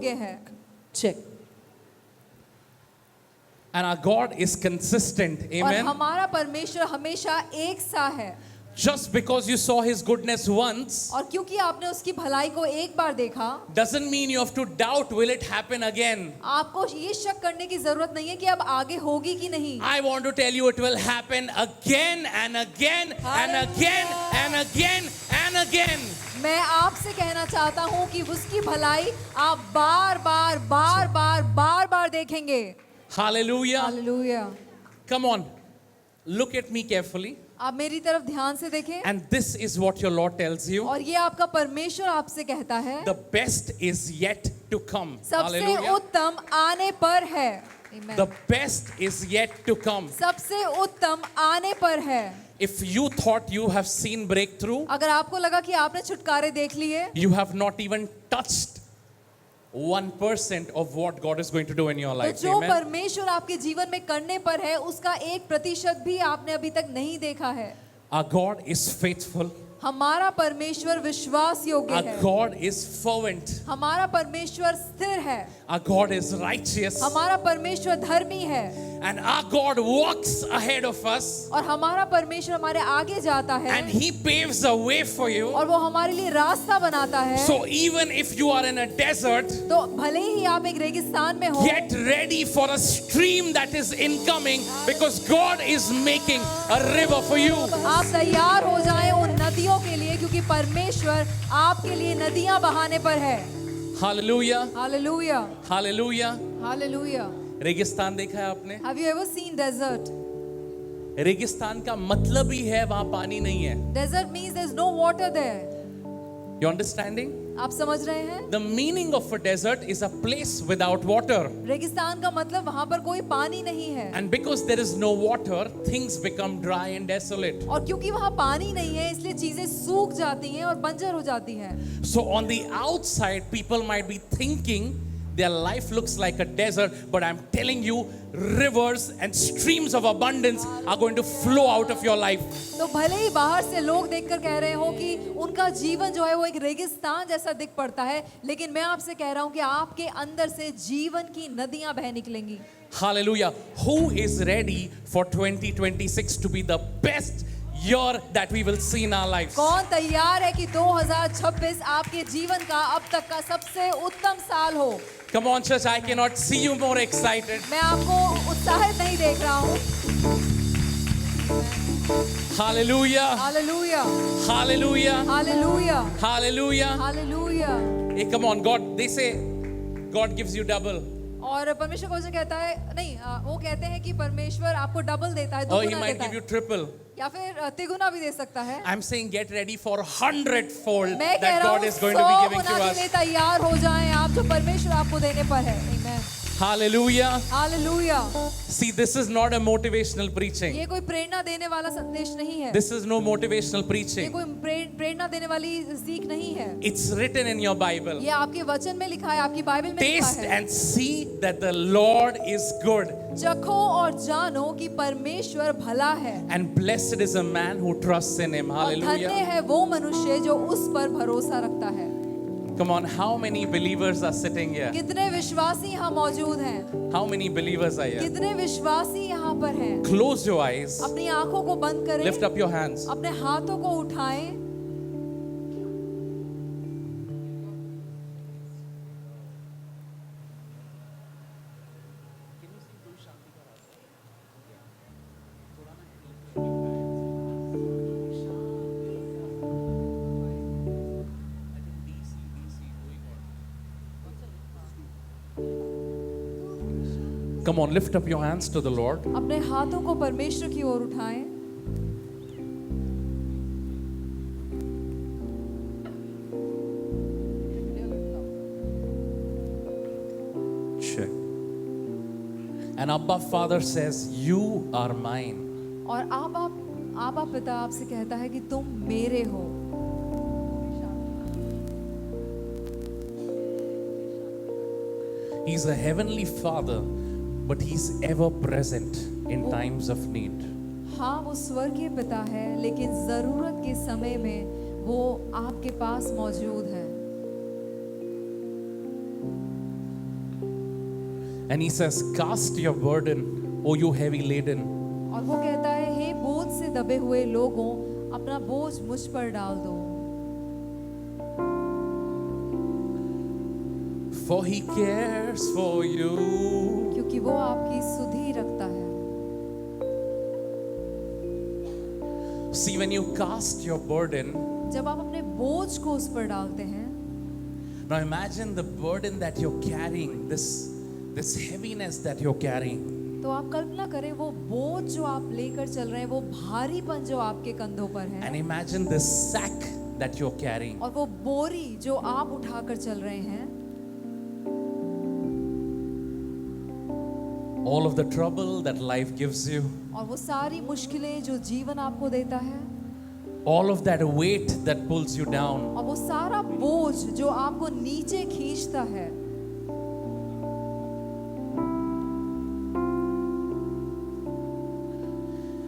है. Check. And our God is consistent. और Amen. हमारा परमेश्वर हमेशा एक सा है. Just because you saw His goodness once और क्योंकि आपने उसकी भलाई को एक बार देखा, doesn't mean you have to doubt will it happen again. आपको ये शक करने की जरूरत नहीं है कि अब आगे होगी कि नहीं. I want to tell you it will happen again and again and again and again and again. मैं आपसे कहना चाहता हूँ कि उसकी भलाई आप बार बार देखेंगे. Hallelujah. Hallelujah. Come on. Look at me carefully. आप मेरी तरफ ध्यान से देखें. And this is what your Lord tells you. और ये आपका परमेश्वर आपसे कहता है. The best is yet to come. सबसे Hallelujah. उत्तम आने पर है. Amen. The best is yet to come. सबसे उत्तम आने पर है. If you thought you have seen breakthrough, अगर आपको लगा कि आपने छुटकारे देख लिए, you have not even touched 1% of what God is going to do in your तो life. जो Amen. परमेश्वर आपके जीवन में करने पर है उसका 1% भी आपने अभी तक नहीं देखा है. Our God is faithful. हमारा परमेश्वर विश्वास योग्य Our है. God is fervent. हमारा परमेश्वर स्थिर है. Our God is righteous. हमारा परमेश्वर धर्मी है. And our God walks ahead of us. और हमारा परमेश्वर हमारे आगे जाता है. And He paves a way for you. और वो हमारे लिए रास्ता बनाता है. So even if you are in a desert, तो भले ही आप एक रेगिस्तान में हो, get ready for a stream that is incoming because God is making a river for you. आप तैयार हो जाएं उन नदियों के लिए, क्योंकि परमेश्वर आपके लिए नदियां बहाने पर है. Hallelujah. हालेलुया. Hallelujah. हालेलुया. रेगिस्तान देखा है आपने? Have you ever seen desert? रेगिस्तान का मतलब ही है वहां पानी नहीं है. Desert means there's no water there. You understanding? आप समझ रहे हैं? The meaning of a desert is a place without water. रेगिस्तान का मतलब वहां पर कोई पानी नहीं है. And because there is no water, things become dry and desolate. और क्योंकि वहां पानी नहीं है, इसलिए चीजें सूख जाती हैं और बंजर हो जाती हैं. So on the outside, people might be thinking their life looks like a desert, but I'm telling you, rivers and streams of abundance are going to flow out of your life. तो भले ही बाहर से लोग देखकर कह रहे हो कि उनका जीवन जो है वो एक रेगिस्तान जैसा दिख पड़ता है, लेकिन मैं आपसे कह रहा हूं कि आपके अंदर से जीवन की नदियां बह निकलेंगी. Hallelujah. Who is ready for 2026 to be the best year that we will see in our lives? कौन तैयार है कि 2026 आपके जीवन का अब तक का सबसे उत्तम साल हो? Come on, church. I cannot see you more excited. मैं आपको उत्साहित नहीं देख रहा हूँ. Hallelujah. Hallelujah. Hallelujah. Hallelujah. Hallelujah. Hallelujah. Hey, come on. God, they say God gives you double. और परमेश्वर को जो कहता है, नहीं, वो कहते हैं कि परमेश्वर आपको डबल देता है, Or He दुगुना might देता give you है, triple. या फिर तिगुना भी दे सकता है. I'm saying get ready for 100-fold मैं कह that रहा God हूँ is going to 100 be giving Guna to के us. लिए तैयार हो जाएं आप, जो परमेश्वर आपको देने पर है. Amen. Hallelujah. Hallelujah. See, this is not a motivational preaching. ये कोई प्रेरणा देने वाला संदेश नहीं है. This is no motivational ये preaching. कोई प्रेरणा देने वाली सीख नहीं है. It's written in your Bible. ये आपके वचन में लिखा है, आपकी बाइबल में लिखा Taste है. and see that the Lord is good. चखो और जानो कि परमेश्वर भला है. And blessed is a man who trusts in Him. और धन्य Hallelujah. है वो मनुष्य जो उस पर भरोसा रखता है. Come on, how many believers are sitting here? कितने विश्वासी यहाँ मौजूद हैं? How many believers are here? कितने विश्वासी यहाँ पर हैं? Close your eyes. अपनी आंखों को बंद करें. Lift up your hands. अपने हाथों को उठाएं. Come on, lift up your hands to the Lord. अपने हाथों को परमेश्वर की ओर उठाएं. Check. And Abba Father says, "You are mine." और आबा पिता आपसे कहता है कि तुम मेरे हो. He's a heavenly Father, but He's ever present in times of need. हाँ, वो स्वर्गीय पिता है, लेकिन जरूरत के समय में वो आपके पास मौजूद है. And he says, cast your burden, O you heavy laden. और वो कहता है, हे बोझ से दबे हुए लोगों, अपना बोझ मुझ पर डाल दो, For he cares for you. क्योंकि वो आपकी सुधि रखता है। See, when you cast your burden, जब आप अपने बोझ को उस पर डालते हैं, now imagine the burden that you're carrying, this heaviness that you're carrying. तो आप कल्पना करें वो बोझ जो आप लेकर चल रहे हैं, वो भारीपन जो आपके कंधों पर है, And imagine the sack that you're carrying. और वो बोरी जो आप उठाकर चल रहे हैं, All of the trouble that life gives you, और वो सारी मुश्किलें जो जीवन आपको देता है, all of that weight that pulls you down. और वो सारा बोझ जो आपको नीचे खींचता है।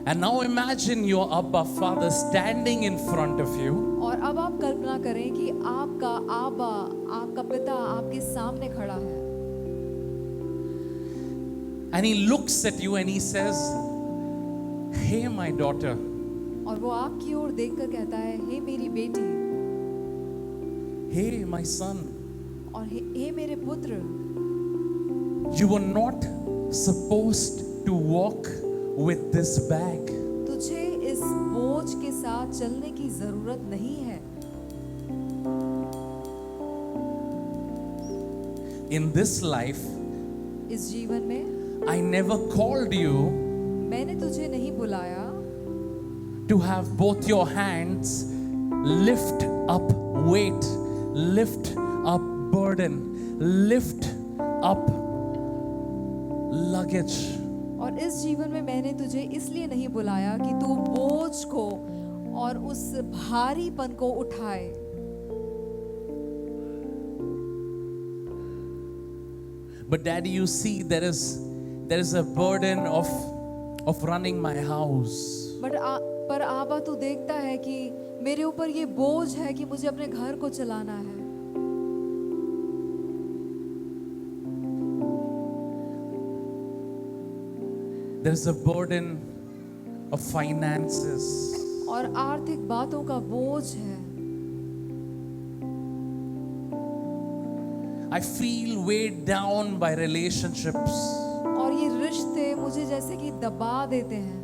And now imagine your Abba Father standing in front of you. और अब आप कल्पना करें कि आपका आबा, आपका पिता आपके सामने खड़ा है, And he looks at you and he says, Hey, my daughter, और वो आपकी ओर देखकर कहता है, हे मेरी बेटी, hey, my son, और हे मेरे पुत्र, you were not supposed to walk with this bag. तुझे इस बोझ के साथ चलने की जरूरत नहीं है। In this life, इस जीवन में I never called you मैंने तुझे नहीं बुलाया to have both your hands lift up weight, lift up burden, lift up luggage. और इस जीवन में मैंने तुझे इसलिए नहीं बुलाया कि तू बोझ को और उस भारीपन को उठाए। But Daddy, you see, there is a burden of running my house. पर आबा तू देखता है कि मेरे ऊपर ये बोझ है कि मुझे अपने घर को चलाना है। There is a burden of finances. और आर्थिक बातों का बोझ है। I feel weighed down by relationships. और ये रिश्ते मुझे जैसे कि दबा देते हैं।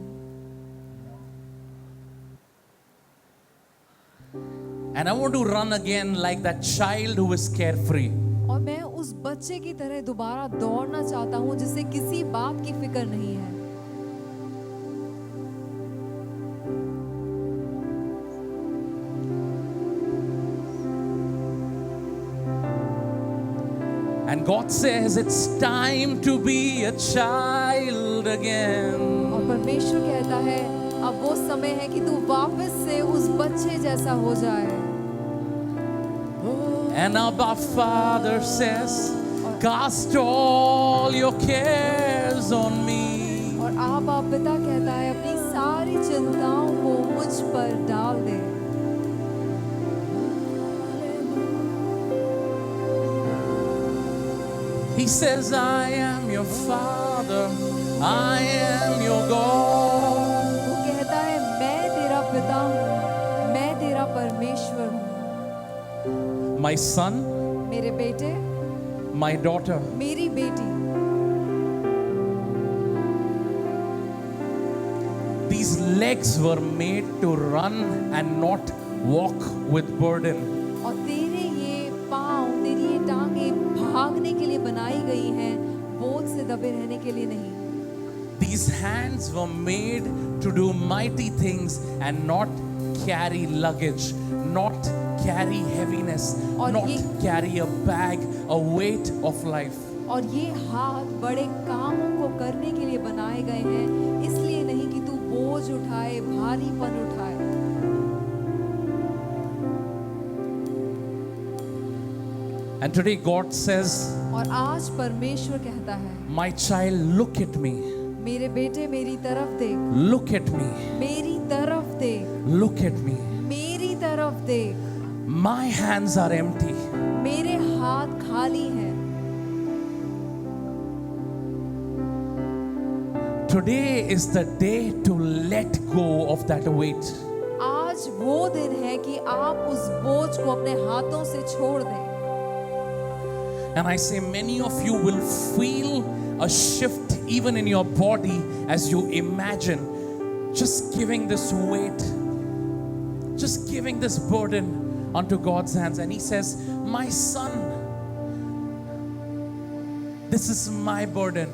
And I want to run again like that child who is carefree. और मैं उस बच्चे की तरह दोबारा दौड़ना चाहता हूँ जिसे किसी बात की फिक्र नहीं है। And God says it's time to be a child again. और परमेश्वर कहता है अब वो समय है कि तू वापस से उस बच्चे जैसा हो जाए। And Abba Father says, cast all your cares on me. और आबा पिता कहता है अपनी सारी चिंताओं को मुझ पर डाल दे। He says, I am your Father, I am your God. वो कहता है मैं तेरा पिता हूँ, मैं तेरा परमेश्वर हूँ। My son, मेरे बेटे, my daughter. मेरी बेटी, These legs were made to run and not walk with burden. और तेरे ये पाँव, तेरी ये टांगे भागने के लिए बनाई गई हैं, बोझ से दबे रहने के लिए नहीं। These hands were made to do mighty things and not carry luggage, not carry heaviness, और not ये- carry a bag, a weight of life. और ये हाथ बड़े कामों को करने के लिए बनाए गए हैं, इसलिए नहीं कि तू बोझ उठाए, भारीपन उठाए। And today God says, और आज परमेश्वर कहता है, my child, look at me, मेरे बेटे मेरी तरफ देख, look at me, मेरी तरफ देख, look at me. मेरी तरफ देख। My hands are empty. मेरे हाथ खाली हैं। Today is the day to let go of that weight. आज वो दिन है कि आप उस बोझ को अपने हाथों से छोड़ दें। And I say many of you will feel a shift even in your body as you imagine just giving this weight, just giving this burden onto God's hands. And He says, my son, this is my burden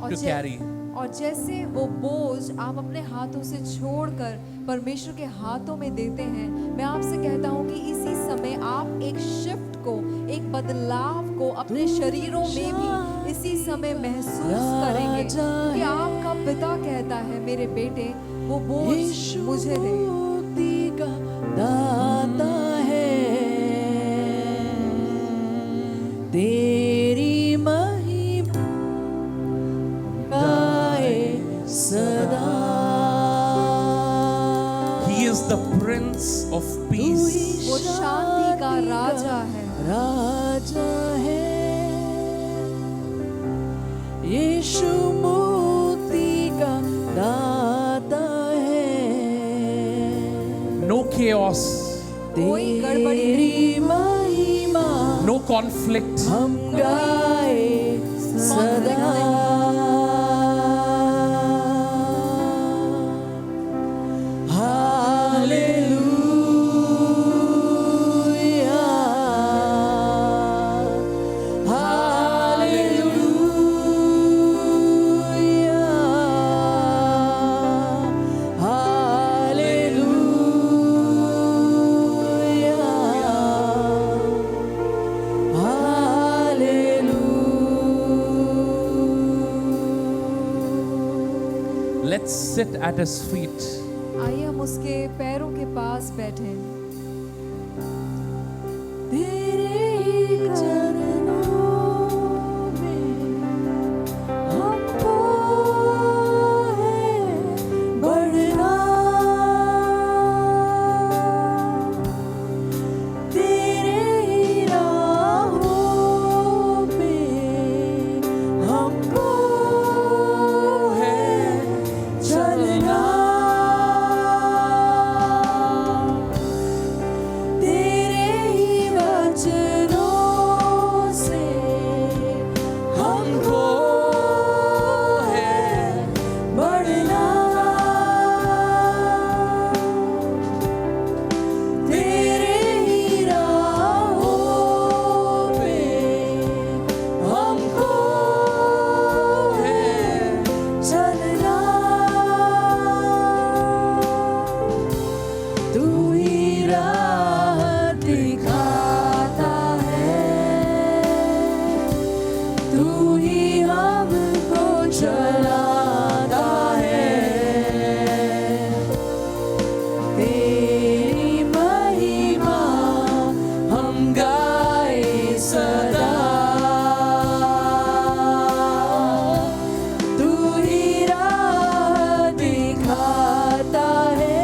to carry. और जैसे वो बोझ आप अपने हाथों से छोड़कर परमेश्वर के हाथों में देते हैं, मैं आपसे कहता हूं कि इसी समय आप एक शिफ्ट को, एक बदलाव को अपने शरीरों में भी इसी समय महसूस करेंगे कि आपका पिता कहता है, मेरे बेटे वो बोझ मुझे दे। मुक्ति का दाता है, तेरी महिमा गाए सदा। He is the Prince of Peace. वो शांति का राजा है, राजा है, यीशु मुक्ति का दाता है। No chaos, कोई गड़बड़ी नहीं, तेरी महिमा no conflict. हम गाए सदा। Hallelujah, hallelujah, hallelujah. Let's sit at His feet. आइए हम उसके पैरों के पास बैठे। तेरे ही चरणों में हमको है बढ़ना, तेरे ही राहों में हमको है चलना। तेरे ही वचनों से हमको है बढ़ना, तेरे ही राहों पे हमको है चलना। तू ही राह दिखाता है, तू ही हमको चलाता है, तेरी महिमा हम गाए सदा। तू ही राह दिखाता है,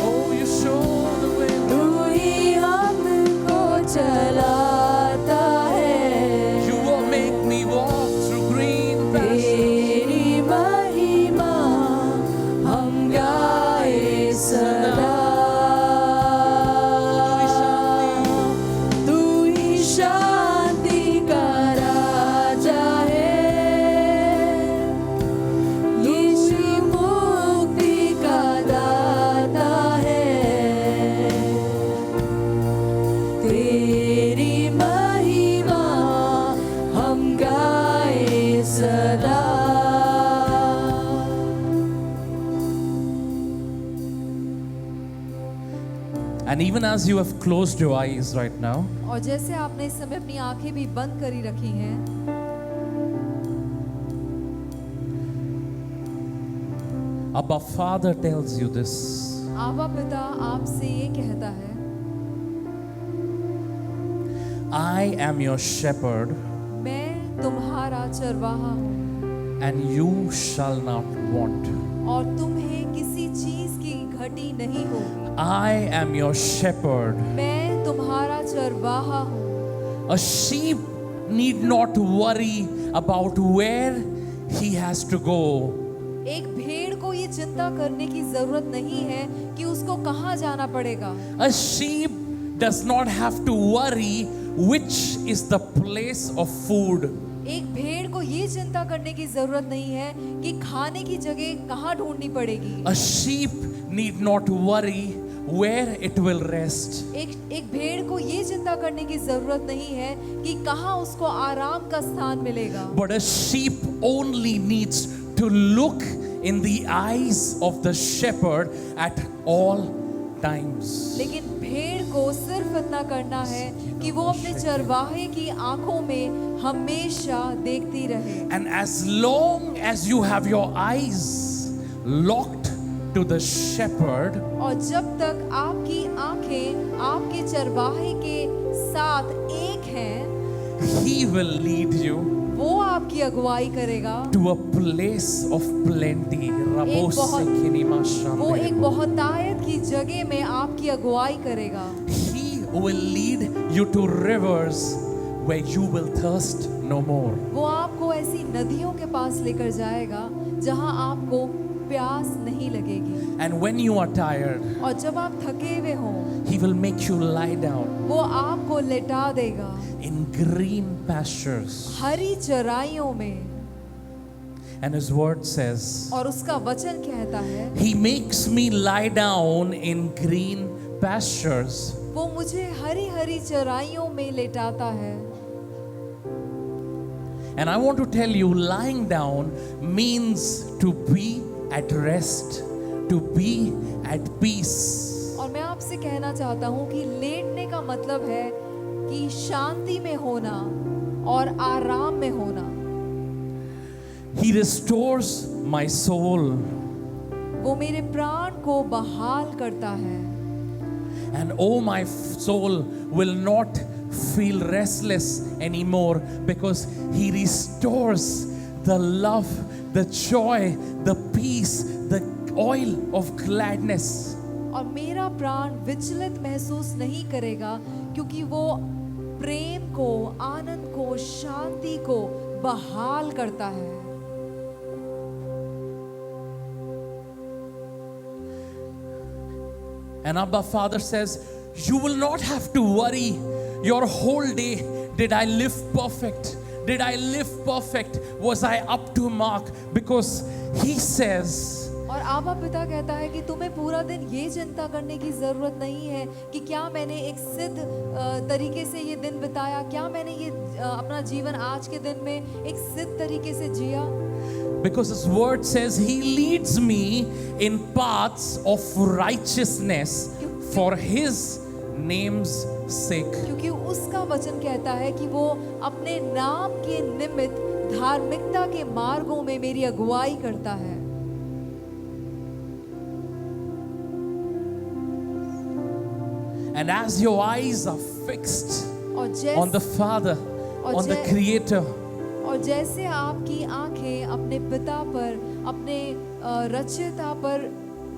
Oh, you show the way. तू ही हमको चलाता है, You will make me walk through green pastures. तेरी महिमा हम गाए सदा। तू ही शांति का राजा है, यीशु मुक्ति का दाता है, तेरी महिमा हम गाए सदा। And even as you have closed your eyes right now, और जैसे आपने इस समय अपनी आंखें भी बंद करी रखी हैं, Abba Father tells you this. आबा पिता आपसे ये कहता है, I am your shepherd, मैं तुम्हारा चरवाहा हूँ and you shall not want. और तुम्हें किसी चीज की घटी नहीं होगी। I am your shepherd. मैं तुम्हारा चरवाहा हूँ। A sheep need not worry about where he has to go. एक भेड़ को ये चिंता करने की जरूरत नहीं है कि उसको कहाँ जाना पड़ेगा। A sheep does not have to worry which is the place of food. एक भेड़ को ये चिंता करने की जरूरत नहीं है कि खाने की जगह कहाँ ढूंढनी पड़ेगी। A sheep need not worry where it will rest. एक भेड़ को ये चिंता करने की जरूरत नहीं है कि कहाँ उसको आराम का स्थान मिलेगा। But a sheep only needs to look in the eyes of the shepherd at all times. लेकिन भेड़ को सिर्फ इतना करना है कि वो अपने चरवाहे की आंखों में हमेशा देखती रहे। And as long as you have your eyes locked to the shepherd, और जब तक आपकी आंखें आपके चरवाहे के साथ एक हैं, he will lead you वो आपकी अगुवाई करेगा। to a place of plenty. वो एक बहुतायत की जगह में आपकी अगुवाई करेगा। He will lead you to rivers where you will thirst no more. वो आपको ऐसी नदियों के पास लेकर जाएगा जहां आपको प्यास नहीं लगेगी। And when you are tired, और जब आप थके हुए हों, he will make you lie down वो आपको लेटा देगा in green pastures. हरी चराइयों में। And his word says, और उसका वचन कहता है, he makes me lie down in green pastures. वो मुझे हरी हरी चराइयों में लेटाता है। And I want to tell you, lying down means to be at rest, to be at peace. और मैं आपसे कहना चाहता हूँ कि लेटने का मतलब है कि शांति में होना और आराम में होना। He restores my soul. वो मेरे प्राण को बहाल करता है। And oh, my soul will not feel restless anymore because he restores the love, the joy, the peace, the oil of gladness. और मेरा प्राण विचलित महसूस नहीं करेगा क्योंकि वो प्रेम को, आनंद को, शांति को बहाल करता है। And Abba Father says, you will not have to worry your whole day. Did I live perfect? Did I live perfect? Was I up to mark? Because he says, और आबा पिता कहता है कि तुम्हें पूरा दिन ये चिंता करने की जरूरत नहीं है कि क्या मैंने एक सिद्ध तरीके से ये दिन बिताया, क्या मैंने ये अपना जीवन आज के दिन में एक सिद्ध तरीके से जिया। because his word says he leads me in paths of righteousness for his name's sake. क्योंकि उसका वचन कहता है कि वो अपने नाम के निमित्त धार्मिकता के मार्गों में मेरी अगुवाई करता है। And as your eyes are fixed और on the Father, on the Creator, और जैसे आपकी आंखें अपने पिता पर, अपने रचयिता पर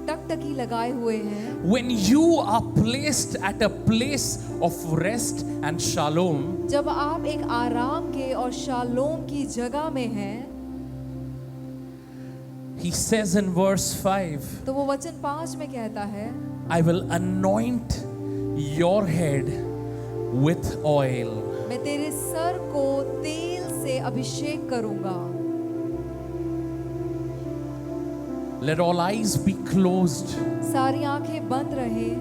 टकटकी लगाए हुए हैं, when you are placed at a place of rest and shalom, जब आप एक आराम के और शालोम की जगह में हैं, he says in verse 5, तो वो वचन 5 में कहता है, I will anoint your head with oil. मैं तेरे सर को तेल से अभिषेक करूंगा। Let all eyes be closed. सारी आंखें बंद रहे।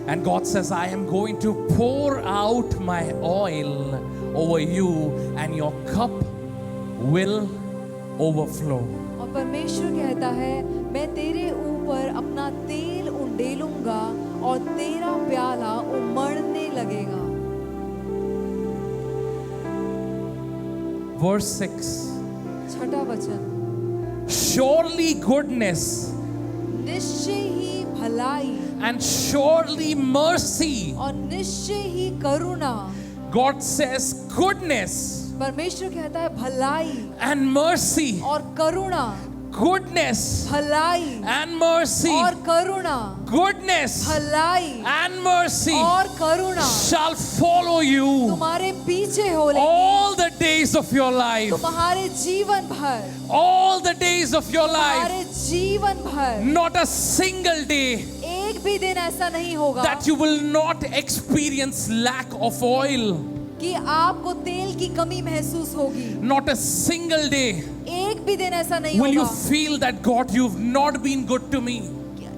And God says, I am going to pour out my oil over you and your cup will overflow. और परमेश्वर कहता है, मैं तेरे ऊपर अपना तेल उंडेलूंगा और तेरा प्याला उमड़ने लगेगा। Verse 6. छठा वचन, Surely goodness निश्चय ही भलाई and surely mercy. और निश्चय ही करुणा। God says goodness परमेश्वर कहता है भलाई and mercy. और करुणा, Goodness भलाई and mercy. और करुणा, Goodness भलाई and mercy और करुणा shall follow you तुम्हारे पीछे हो लेगी all the days days of your life, तुम्हारे जीवन भर, all the days of your life, तुम्हारे जीवन भर not a single day एक भी दिन ऐसा नहीं होगा that you will not experience lack of oil. कि आपको तेल की कमी महसूस होगी। Not a single day एक भी दिन ऐसा नहीं will you होगा, feel that God, you've not been good to me.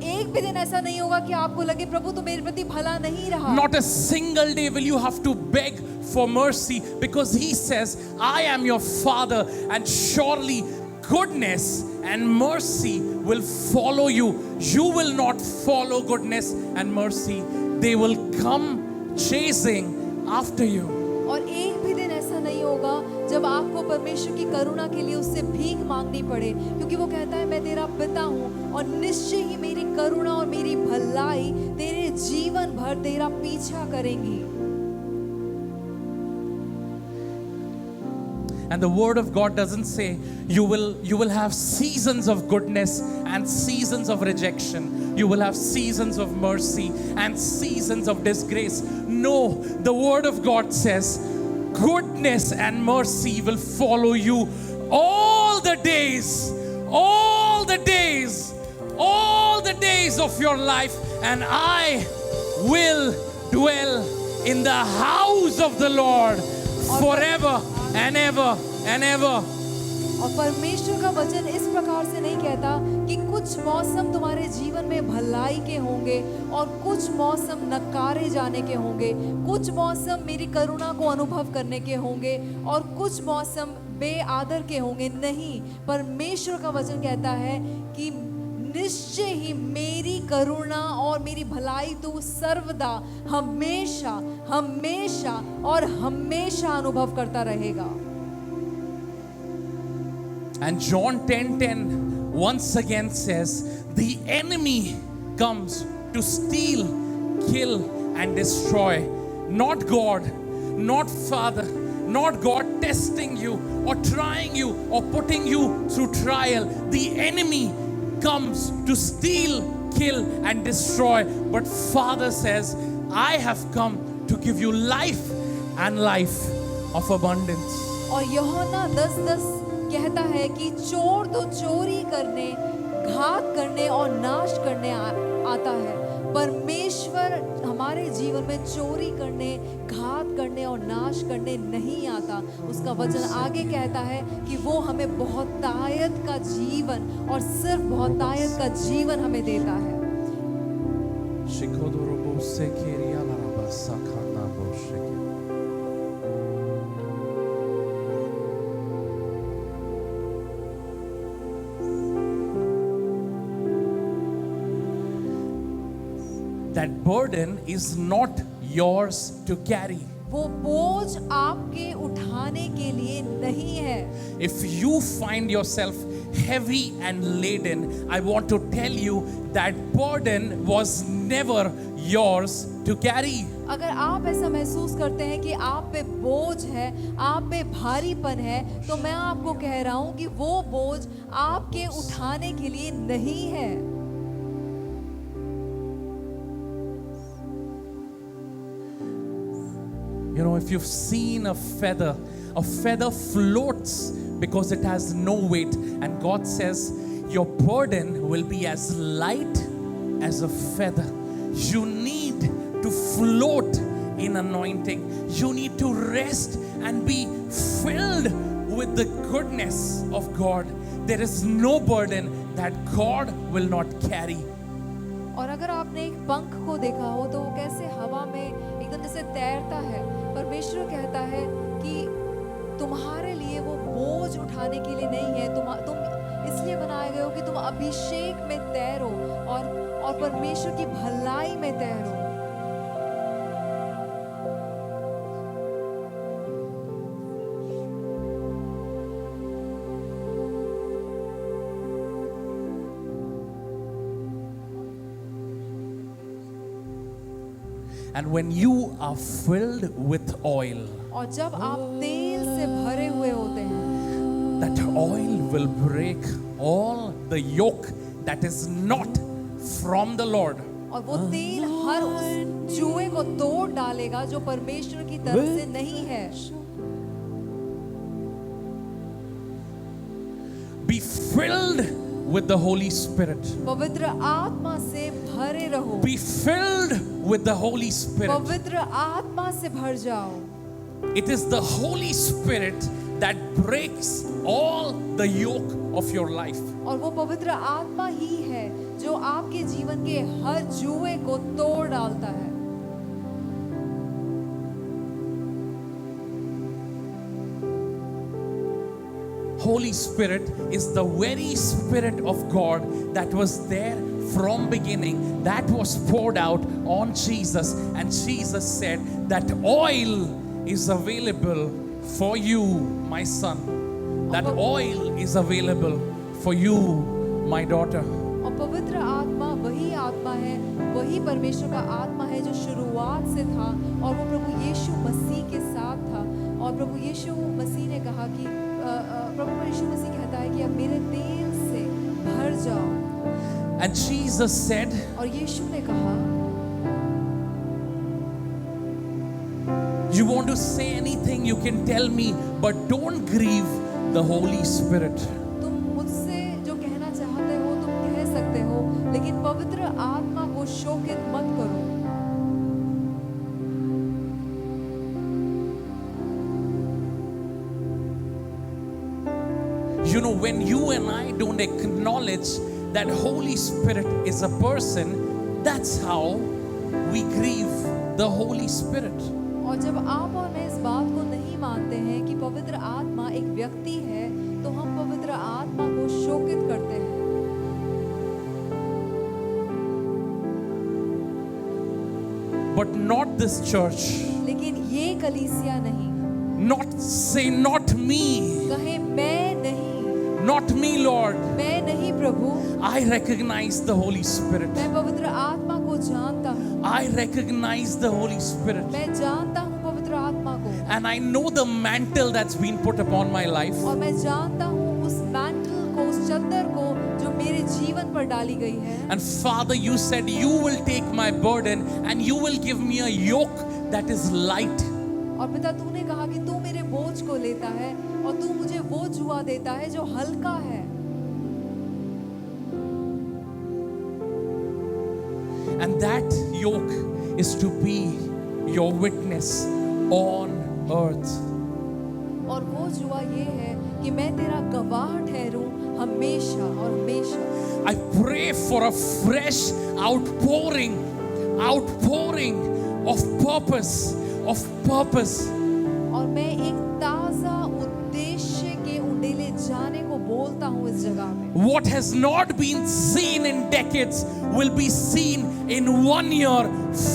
एक भी दिन ऐसा नहीं होगा कि आपको लगे प्रभु तो मेरे प्रति भला नहीं रहा। Not a single day will you have to beg for mercy, because He says, I am your Father, and surely goodness and mercy will follow you. You will not follow goodness and mercy, they will come chasing after you. और एक भी दिन ऐसा नहीं होगा जब आपको परमेश्वर की करुणा के लिए उससे भीख मांगनी पड़े, क्योंकि वो कहता है मैं तेरा पिता हूँ और निश्चय ही मेरी करुणा और मेरी भलाई तेरे जीवन भर तेरा पीछा करेंगी। And the word of God doesn't say you will have seasons of goodness and seasons of rejection. You will have seasons of mercy and seasons of disgrace. No, the word of God says goodness and mercy will follow you all the days, all the days, all the days of your life, and I will dwell in the house of the Lord forever and ever and ever. और परमेश्वर का वचन इस प्रकार से नहीं कहता कि कुछ मौसम तुम्हारे जीवन में भलाई के होंगे और कुछ मौसम नकारे जाने के होंगे, कुछ मौसम मेरी करुणा को अनुभव करने के होंगे और कुछ मौसम बेआदर के होंगे। नहीं, परमेश्वर का वचन कहता है कि निश्चय ही मेरी करुणा और मेरी भलाई तो सर्वदा हमेशा हमेशा और हमेशा अनुभव करता रहेगा। And John 10:10 once again says, the enemy comes to steal, kill, and destroy. Not God, not Father, not God testing you or trying you or putting you through trial. The enemy comes to steal, kill, and destroy. But Father says, I have come to give you life and life of abundance. और यूहन्ना 10:10 कहता है कि चोर तो चोरी करने, घात करने और नाश करने आता है। परमेश्वर हमारे जीवन में चोरी करने, घात करने और नाश करने नहीं आता। उसका वचन आगे कहता है कि वो हमें बहुतायत का जीवन और सिर्फ बहुतायत का जीवन हमें देता है। That burden is not yours to carry. वो बोझ आपके उठाने के लिए नहीं है। If you find yourself heavy and laden, I want to tell you that burden was never yours to carry. अगर आप ऐसा महसूस करते हैं कि आप पे बोझ है, आप पे भारीपन है, तो मैं आपको कह रहा हूं कि वो बोझ आपके उठाने के लिए नहीं है। You know, if you've seen a feather floats because it has no weight, and God says your burden will be as light as a feather. You need to float in anointing. You need to rest and be filled with the goodness of God. There is no burden that God will not carry. और अगर आपने एक पंख को देखा हो तो वो कैसे हवा में एकदम जैसे तैरता है। परमेश्वर कहता है कि तुम्हारे लिए वो बोझ उठाने के लिए नहीं है, तुम इसलिए बनाए गए हो कि तुम अभिषेक में तैरो और परमेश्वर की भलाई में तैरो। And when you are filled with oil, और जब आप तेल से भरे हुए होते हैं, that oil will break all the yoke that is not from the Lord. और वो तेल हर उस जुए को तोड़ डालेगा जो परमेश्वर की तरफ से नहीं है। Be filled with the Holy Spirit. पवित्र आत्मा से भरे रहो, Be filled with the Holy Spirit. पवित्र आत्मा से भर जाओ। It is the Holy Spirit that breaks all the yoke of your life. और वो पवित्र आत्मा ही है जो आपके जीवन के हर जुए को तोड़ डालता है। Holy Spirit is the very Spirit of God that was there from beginning, that was poured out on Jesus, and Jesus said that oil is available for you, my son. That oil is available for you, my daughter. और पवित्र आत्मा वही आत्मा है, वही परमेश्वर का आत्मा है जो शुरुआत से था और वो प्रभु यीशु मसीह के साथ था। और प्रभु यीशु मसीह ने कहा कि प्रभु यीशु मसीह कहता है कि अब मेरे तेल से भर जाओ। And Jesus said, और यीशु ने कहा, you want to say anything, you can tell me, but don't grieve the Holy Spirit. तुम मुझसे जो कहना चाहते हो तुम कह सकते हो, लेकिन पवित्र आत्मा को शोकित मत करो। You know, when you and I don't acknowledge that Holy Spirit is a person, that's how we grieve the Holy Spirit. और जब आप और मैं इस बात को नहीं मानते हैं कि पवित्र आत्मा एक व्यक्ति है, तो हम पवित्र आत्मा को शोकित करते हैं। But not this church. लेकिन ये कलीसिया नहीं, Not me. कहे मैं नहीं, Not me, Lord. मैं नहीं प्रभु, I recognize the Holy Spirit. मैं पवित्र आत्मा को जानता हूँ, I recognize the Holy Spirit. मैं जानता हूँ पवित्र आत्मा को, And I know the mantle that's been put upon my life. और मैं जानता हूँ उस मैंटल को, उस चद्दर को जो मेरे जीवन पर डाली गई है। And Father, you said you will take my burden and you will give me a yoke that is light. और पिता तूने कहा कि तू मेरे बोझ को लेता है और तू मुझे वो जुआ देता है जो हल्का है। And that yoke is to be your witness on earth. और वो जुआ ये है कि मैं तेरा गवाह ठहरूं हमेशा और हमेशा। I pray for a fresh outpouring of purpose. और मैं एक ताजा उद्देश्य के उंडेले जाने को बोलता हूँ इस जगह में। What has not been seen in decades will be seen in 1 year,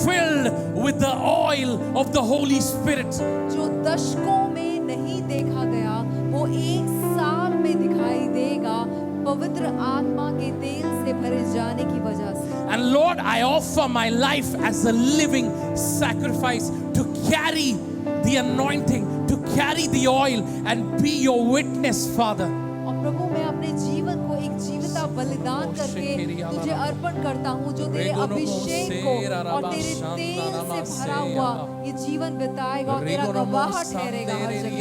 filled with the oil of the Holy Spirit. जो दशकों में नहीं देखा गया वो एक साल में दिखाई देगा पवित्र आत्मा के तेल से भरे जाने की वजह से। And Lord, I offer my life as a living sacrifice to carry the anointing, to carry the oil and be your witness, Father. और प्रभु मैं अपने जीवन को एक जीविता बलिदान करके तुझे अर्पण करता हूँ जो तेरे अभिषेक को और तेरे तेल से भरा हुआ ये जीवन बिताएगा और तेरा गवाह ठहरेगा हर जगह।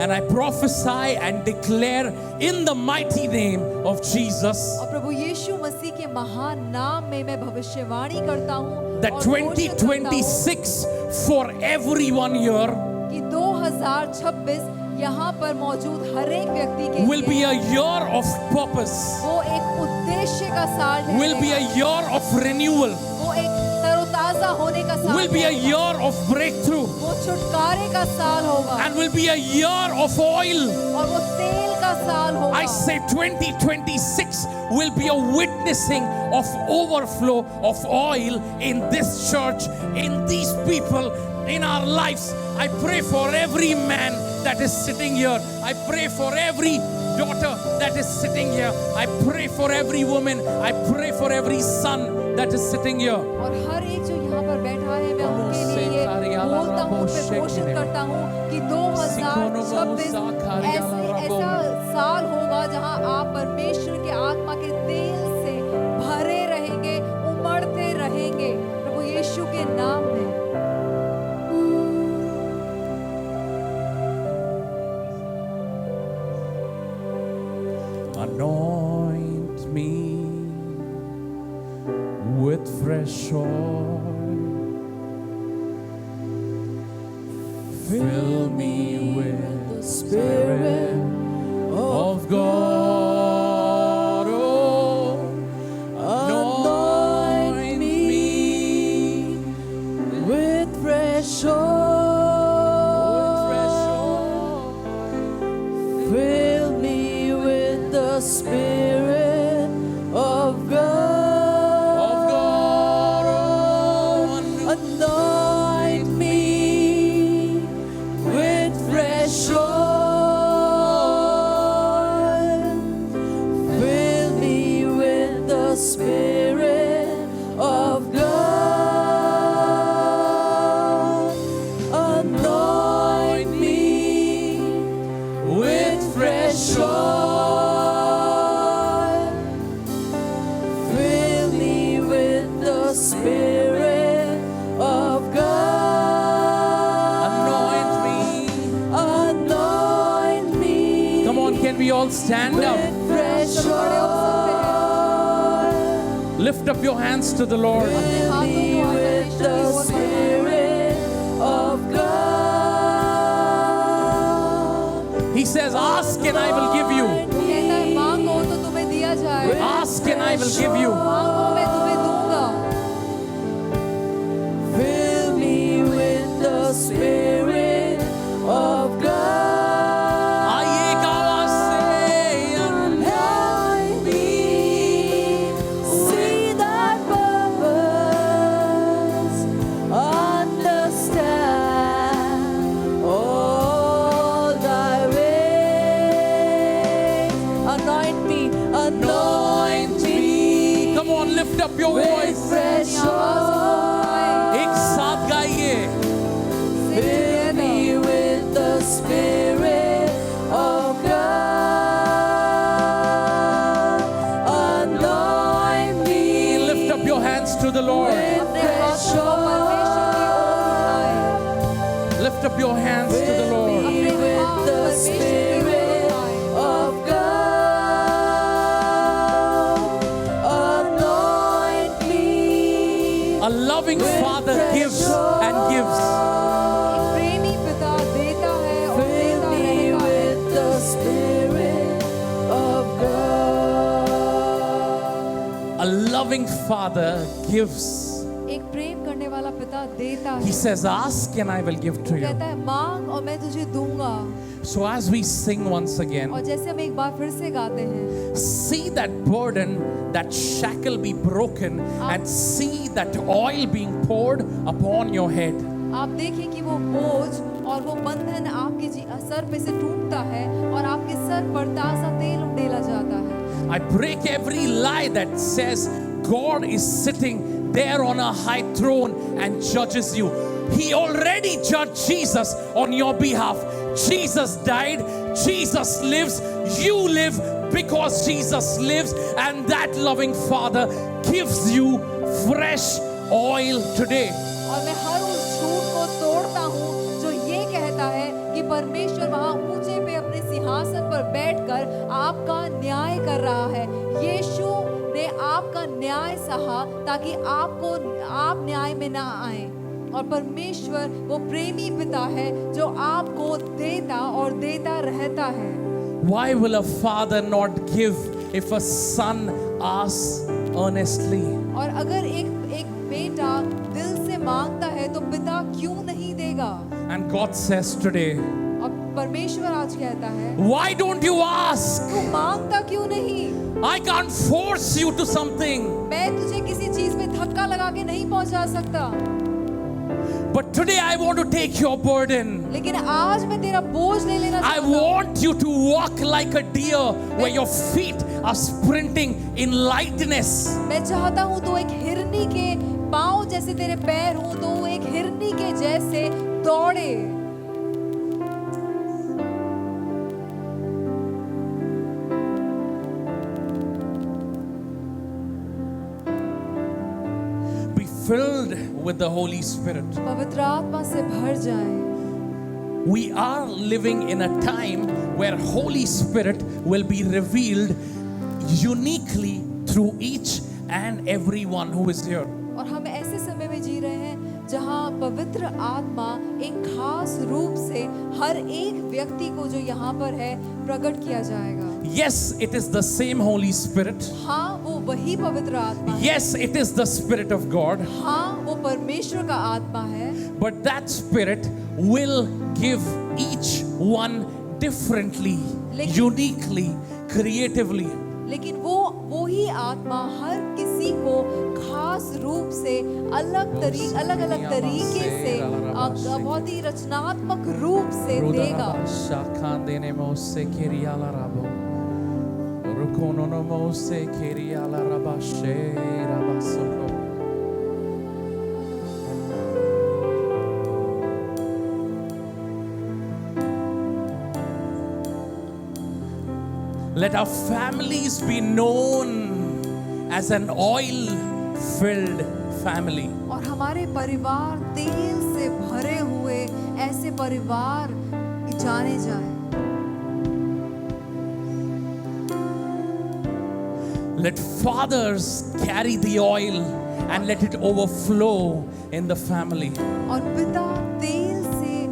And I prophesy and declare in the mighty name of Jesus और प्रभु यीशु मसीह के महान नाम में मैं भविष्यवाणी करता हूँ that और घोषित करता हूँ 2026 for everyone here कि 2026 यहाँ पर मौजूद हर एक व्यक्ति के will be लिए a year of purpose, वो एक उद्देश्य का साल will be a ठहरेगा, year of renewal, वो एक तरोताजा होने का साल will be a ठहरेगा, year of breakthrough, वो छुटकारे का साल होगा and will be a year of oil. और वो तेल का साल होगा। I say 2026 will be a witnessing of overflow of oil in this church, in these people, in our lives. I pray for every man that is sitting here. I pray for every daughter that is sitting here. I pray for every woman. I pray for every son that is sitting here. और हर एक जो यहाँ पर बैठा है मैं उनके लिए बोलता हूँ, मैं घोषित करता हूँ कि 2026 ऐसा साल होगा जहाँ आप परमेश्वर के आत्मा के तेल से भरे रहेंगे, उमड़ते रहेंगे प्रभु यीशु के नाम में। Anoint me with fresh oil. Fill me with the Spirit of God. Oh, anoint me with fresh oil. Fill me with the Spirit of God. Anoint me with fresh oil. Fill me with the Spirit of God. Anoint me with fresh oil. Fill me with the Spirit of God. Anoint me. Come on, can we all stand up? With fresh oil. Lift up your hands to the Lord. Fill me with the Spirit of God. He says, ask and I will give you. वो कहता है मांगो तो तुम्हें दिया जाए, Ask and I will give you. मांगो मैं तुम्हें दूंगा। Fill me with the Spirit of God. आइए एक आवाज से Anoint me, see that purpose, understand all thy ways. Anoint me, anoint me. Come on, lift up your With voice. fresh oil. एक साथ गाइए. Fill me with the Spirit of God. Anoint me Lift up your hands to the Lord. with अपने fresh हाथों को परमेश्वर की ओर उठाएं। Lift up your hands to the Fill Lord. me with the Spirit of God. Anoint me. A loving Father gives and gives. एक प्रेमी पिता देता है और Fill देता me रहता है। with the Spirit of God. A loving Father gives. एक प्रेम करने वाला पिता देता He है। says, ask and I will give to you. कहता है मांग और मैं तुझे दूंगा। So as we sing once again, और जैसे हम एक बार फिर से गाते हैं, see that burden, that shackle be broken, and see that oil being poured upon your head. आप देखें कि वो बोझ और वो बंधन आपके सर पे से टूटता है और आपके सर पर ताजा तेल उंडेला जाता है। I break every lie that says God is sitting there on a high throne and judges you. He already judged Jesus on your behalf. Jesus died, Jesus lives, you live because Jesus lives, and that loving Father gives you fresh oil today. और मैं हर उस झूठ को तोड़ता हूँ जो ये कहता है कि परमेश्वर वहाँ ऊंचे पे अपने सिंहासन पर बैठकर आपका न्याय कर रहा है। यीशु ने आपका न्याय सहा ताकि आप न्याय में ना आए। और परमेश्वर वो प्रेमी पिता है जो आपको देता और देता रहता है। Why will a father not give if a son asks earnestly? और अगर एक बेटा दिल से मांगता है तो पिता क्यों नहीं देगा? And God says today, और परमेश्वर आज कहता है why don't you ask? तू मांगता क्यों नहीं? I can't force you to something. मैं तुझे किसी चीज में धक्का लगा के नहीं पहुंचा सकता। But today I want to take your burden. लेकिन आज मैं तेरा बोझ ले लेना I चाहता हूँ। want you to walk like a deer where your feet are sprinting in lightness. मैं चाहता हूँ तो एक हिरनी के पाँव जैसे तेरे पैर हों, तो एक हिरनी के जैसे दौड़े। Be filled with the Holy Spirit. पवित्र आत्मा से भर जाए। We are living in a time where Holy Spirit will be revealed uniquely through each and everyone who is here. और हम ऐसे समय में जी रहे हैं जहाँ पवित्र आत्मा एक खास रूप से हर एक व्यक्ति को जो यहाँ पर है प्रकट किया जाएगा। Yes, it is the same Holy Spirit. हाँ, वो वही पवित्र आत्मा है। Yes, it is the Spirit of God. हाँ, वो परमेश्वर का आत्मा है। But that Spirit will give each one differently, uniquely, creatively. लेकिन वो ही आत्मा हर किसी को खास रूप से अलग अलग तरीके से बहुत ही रचनात्मक रूप से देगा। Let our families be known as an oil-filled family. और हमारे परिवार तेल से भरे हुए ऐसे परिवार जाने जाए। Let fathers carry the oil and let it overflow in the family. और पिता तेल से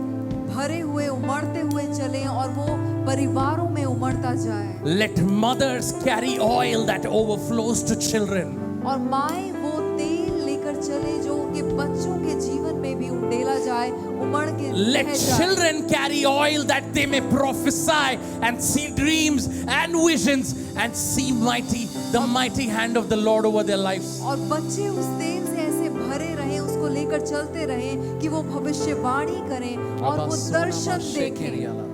भरे हुए उमड़ते हुए चले और वो परिवारों में उमड़ता जाए। Let mothers carry oil that overflows to children. और माएं वो तेल लेकर चले जो उनके बच्चों के जीवन में भी उंडेला जाए, उमड़ के Let बह जाए। children carry oil that they may prophesy and see dreams and visions and see the mighty hand of the Lord over their lives. और bच्चे उस तेल से ऐसे भरे रहें, उसको लेकर चलते रहें कि वो भविष्यवाणी करें और वो दर्शन देखें।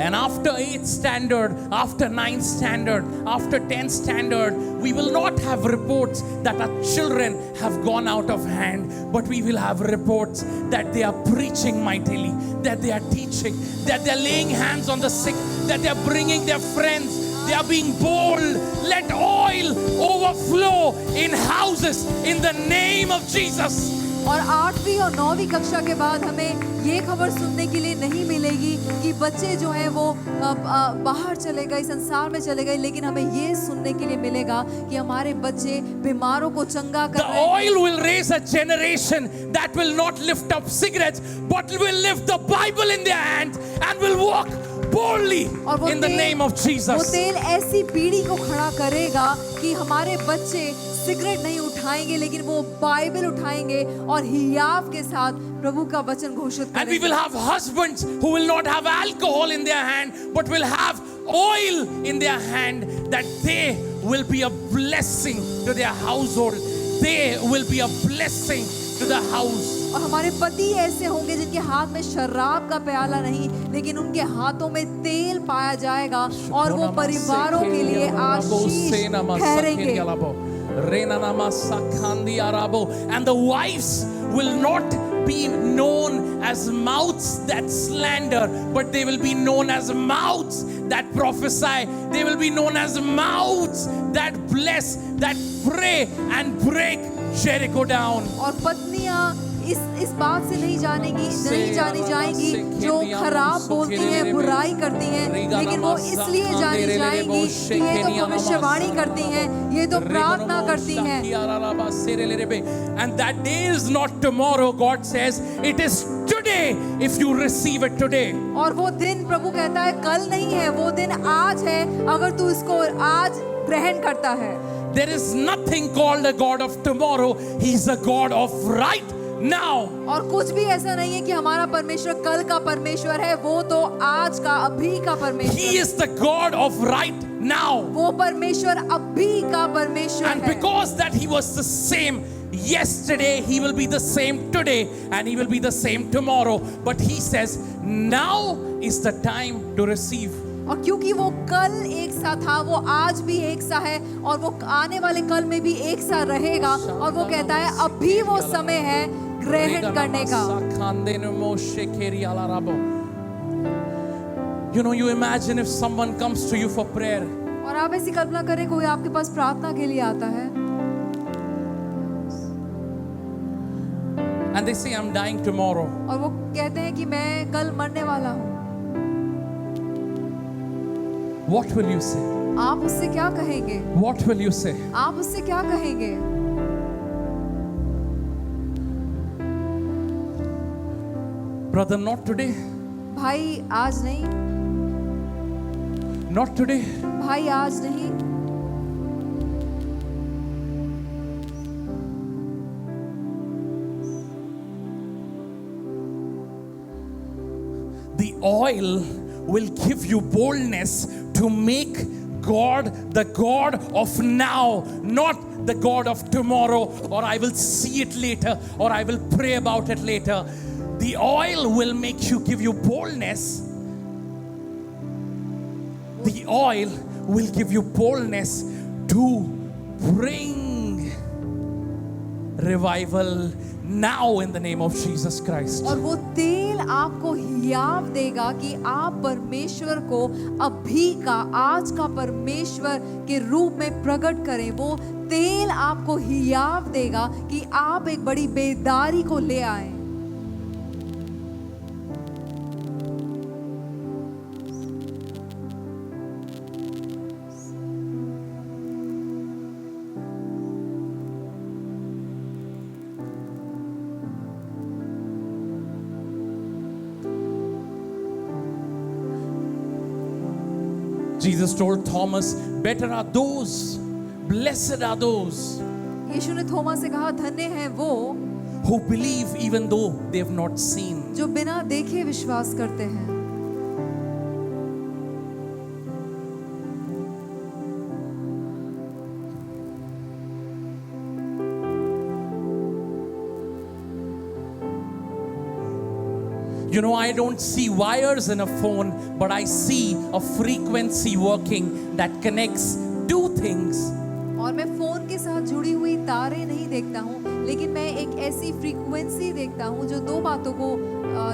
And after 8th standard, after 9th standard, after 10th standard, we will not have reports that our children have gone out of hand, but we will have reports that they are preaching mightily, that they are teaching, that they are laying hands on the sick, that they are bringing their friends, they are being bold. Let oil overflow in houses in the name of Jesus. और 8वीं और 9वीं कक्षा के बाद हमें ये खबर सुनने के लिए नहीं मिलेगी कि बच्चे जो हैं वो बाहर चले गए, संसार में चले गए, लेकिन हमें ये सुनने के लिए मिलेगा कि हमारे बच्चे बीमारों को चंगा कर रहे हैं। The oil will raise a generation that will not lift up cigarettes, but will lift the Bible in their hands and will walk boldly in the name of Jesus. वो तेल ऐसी पीढ़ी को खड़ा करेगा कि हमारे बच्चे सिगरेट नहीं उठाएंगे, लेकिन वो बाइबल उठाएंगे और हियाव के साथ प्रभु का वचन घोषित करेंगे। And we will have husbands who will not have alcohol in their hand, but will have oil in their hand, that they will be a blessing to their household. They will be a blessing to the house. और हमारे पति ऐसे होंगे जिनके हाथ में शराब का प्याला नहीं, लेकिन उनके हाथों में तेल पाया जाएगा और वो परिवारों के लिए आशीष ठहरेंगे। And the wives will not be known as mouths that slander, but they will be known as mouths that prophesy. They will be known as mouths that bless, that pray and break Jericho down. और पत्नियां इस बात से नहीं जानी जाएंगी जो खराब बोलती हैं, बुराई करती हैं, लेकिन वो इसलिए जानी जाएंगी कि ये तो भविष्यवाणी करती हैं, ये तो प्रार्थना करती हैं। And that day is not tomorrow, God says, it is today if you receive it today. और वो दिन प्रभु कहता है कल नहीं है, वो दिन आज है अगर तू इसको आज ग्रहण करता है। There is nothing called a God of tomorrow. He's a God of right now. और कुछ भी ऐसा नहीं है कि हमारा परमेश्वर कल का परमेश्वर है, वो तो आज का अभी का परमेश्वर। He is the God of right now. वो परमेश्वर अभी का परमेश्वर And है। because that He was the same yesterday, he will be the same today, and he will be the same tomorrow. But he says, now is the time to receive. और क्योंकि वो कल एक सा था, वो आज भी एक सा है, और वो आने वाले कल में भी एक सा रहेगा। और वो कहता है अब भी वो समय है ग्रहण करने का। You know, you imagine if someone comes to you for prayer. और आप ऐसी कल्पना करें, कोई आपके पास प्रार्थना के लिए आता है And they say, I'm dying tomorrow. और वो कहते हैं कि मैं कल मरने वाला हूँ। What will you say? आप उससे क्या कहेंगे? What will you say? आप उससे क्या कहेंगे? Brother, not today. भाई आज नहीं, Not today. भाई आज नहीं। The oil will give you boldness to make God the God of now, not the God of tomorrow, or I will see it later, or I will pray about it later. The oil will make you, give you boldness. The oil will give you boldness to bring revival now in the name of Jesus Christ. और वो तेल आपको हियाव देगा कि आप परमेश्वर को अभी का, आज का परमेश्वर के रूप में प्रकट करें। वो तेल आपको हियाव देगा कि आप एक बड़ी बेदारी को ले आए। Jesus told Thomas, better are those, blessed are those यीशु ने थोमा से कहा, धन्य हैं वो who believe even though they have not seen. जो बिना देखे विश्वास करते हैं। You know, I don't see wires in a phone, but I see a frequency working that connects two things. और मैं फोन के साथ जुड़ी हुई तारे नहीं देखता हूँ, लेकिन मैं एक ऐसी फ्रीक्वेंसी देखता हूँ जो दो बातों को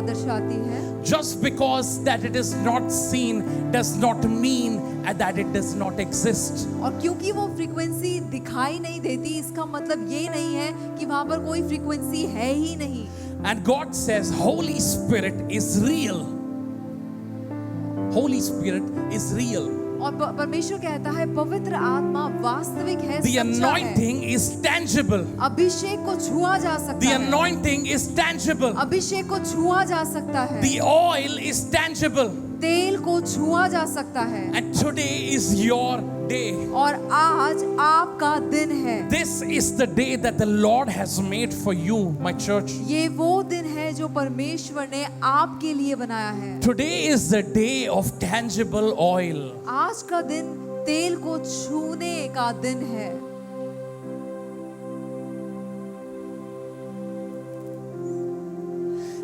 दर्शाती है। Just because that it is not seen does not mean that it does not exist. और क्योंकि वो फ्रीक्वेंसी दिखाई नहीं देती, इसका मतलब ये नहीं है कि वहां पर कोई फ्रीक्वेंसी है ही नहीं। And God says, Holy Spirit is real. Holy Spirit is real. और परमेश्वर कहता है पवित्र आत्मा वास्तविक है, The सच्चा है। anointing is tangible. अभिषेक को छुआ जा सकता The है। anointing is tangible. अभिषेक को छुआ जा सकता है। The oil is tangible. तेल को छुआ जा सकता है। And today is your day. और आज आपका दिन है। This is the day that the Lord has made for you, my church. ये वो दिन है जो परमेश्वर ने आपके लिए बनाया है। Today is the day of tangible oil. आज का दिन तेल को छूने का दिन है।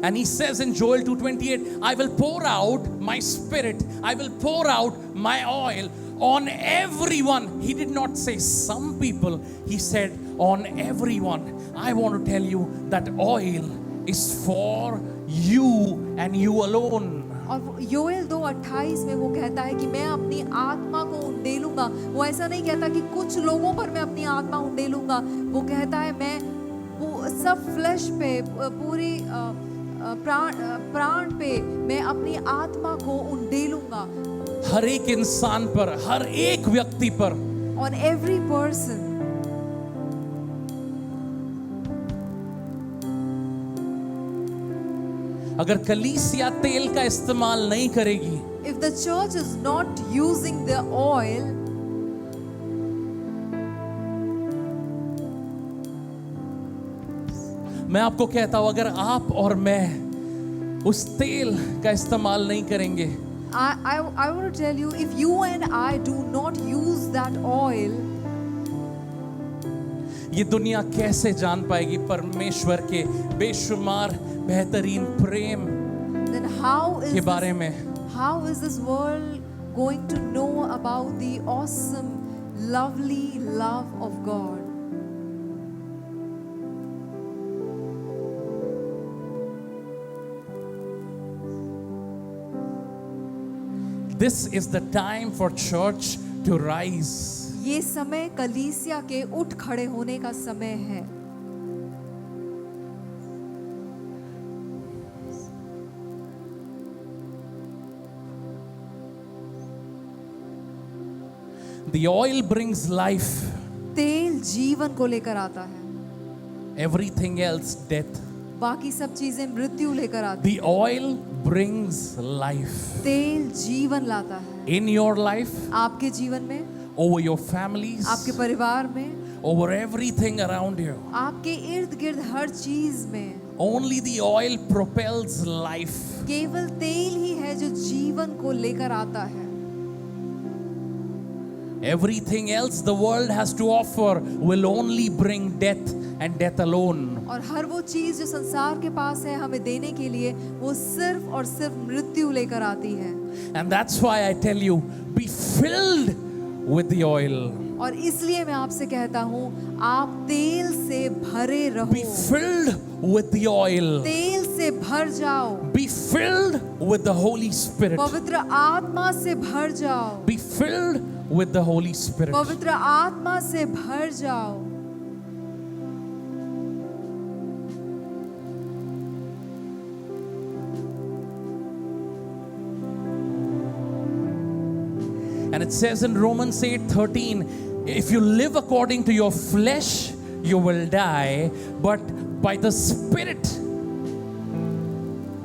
And he says in Joel 2:28, I will pour out my spirit, I will pour out my oil on everyone. He did not say some people, he said on everyone. I want to tell you that oil is for you and you alone. और योएल 2:28 में वो कहता है कि मैं अपनी आत्मा को उंडेलूंगा। वो ऐसा नहीं कहता कि कुछ लोगों पर मैं अपनी आत्मा उंडेलूंगा। वो कहता है मैं सब फ्लैश पे, पूरी प्राण पे मैं अपनी आत्मा को उंडेलूंगा। हर एक इंसान पर, हर एक व्यक्ति पर। On every person. अगर कलीसिया तेल का इस्तेमाल नहीं करेगी, If the church is not using the oil, मैं आपको कहता हूं अगर आप और मैं उस तेल का इस्तेमाल नहीं करेंगे, I want to tell you, if you and I do not use that oil, ये दुनिया कैसे जान पाएगी परमेश्वर के बेशुमार बेहतरीन प्रेम then how के बारे में? is this world going to know about the awesome, lovely love of God? This is the time for church to rise. ये समय कलीसिया के उठ खड़े होने का समय है. The oil brings life, तेल जीवन को लेकर आता है, everything else death. बाकी सब चीजें मृत्यु लेकर आती The oil brings life हैं. तेल जीवन लाता है in your life, आपके जीवन में, over your families, आपके परिवार में, over everything around you. आपके इर्द गिर्द हर चीज में. Only the oil propels life. केवल तेल ही है जो जीवन को लेकर आता है. Everything else the world has to offer will only bring death and death alone. और हर वो चीज जो संसार के पास है हमें देने के लिए, वो सिर्फ और सिर्फ मृत्यु लेकर आती है. And that's why I tell you, be filled with the oil. और इसलिए मैं आपसे कहता हूँ, आप तेल से भरे रहो. Be filled with the oil. तेल से भर जाओ. Be filled with the Holy Spirit. पवित्र आत्मा से भर जाओ. Be filled with the Holy Spirit. पवित्र आत्मा से भर जाओ. And it says in Romans 8:13, if you live according to your flesh, you will die, but by the Spirit,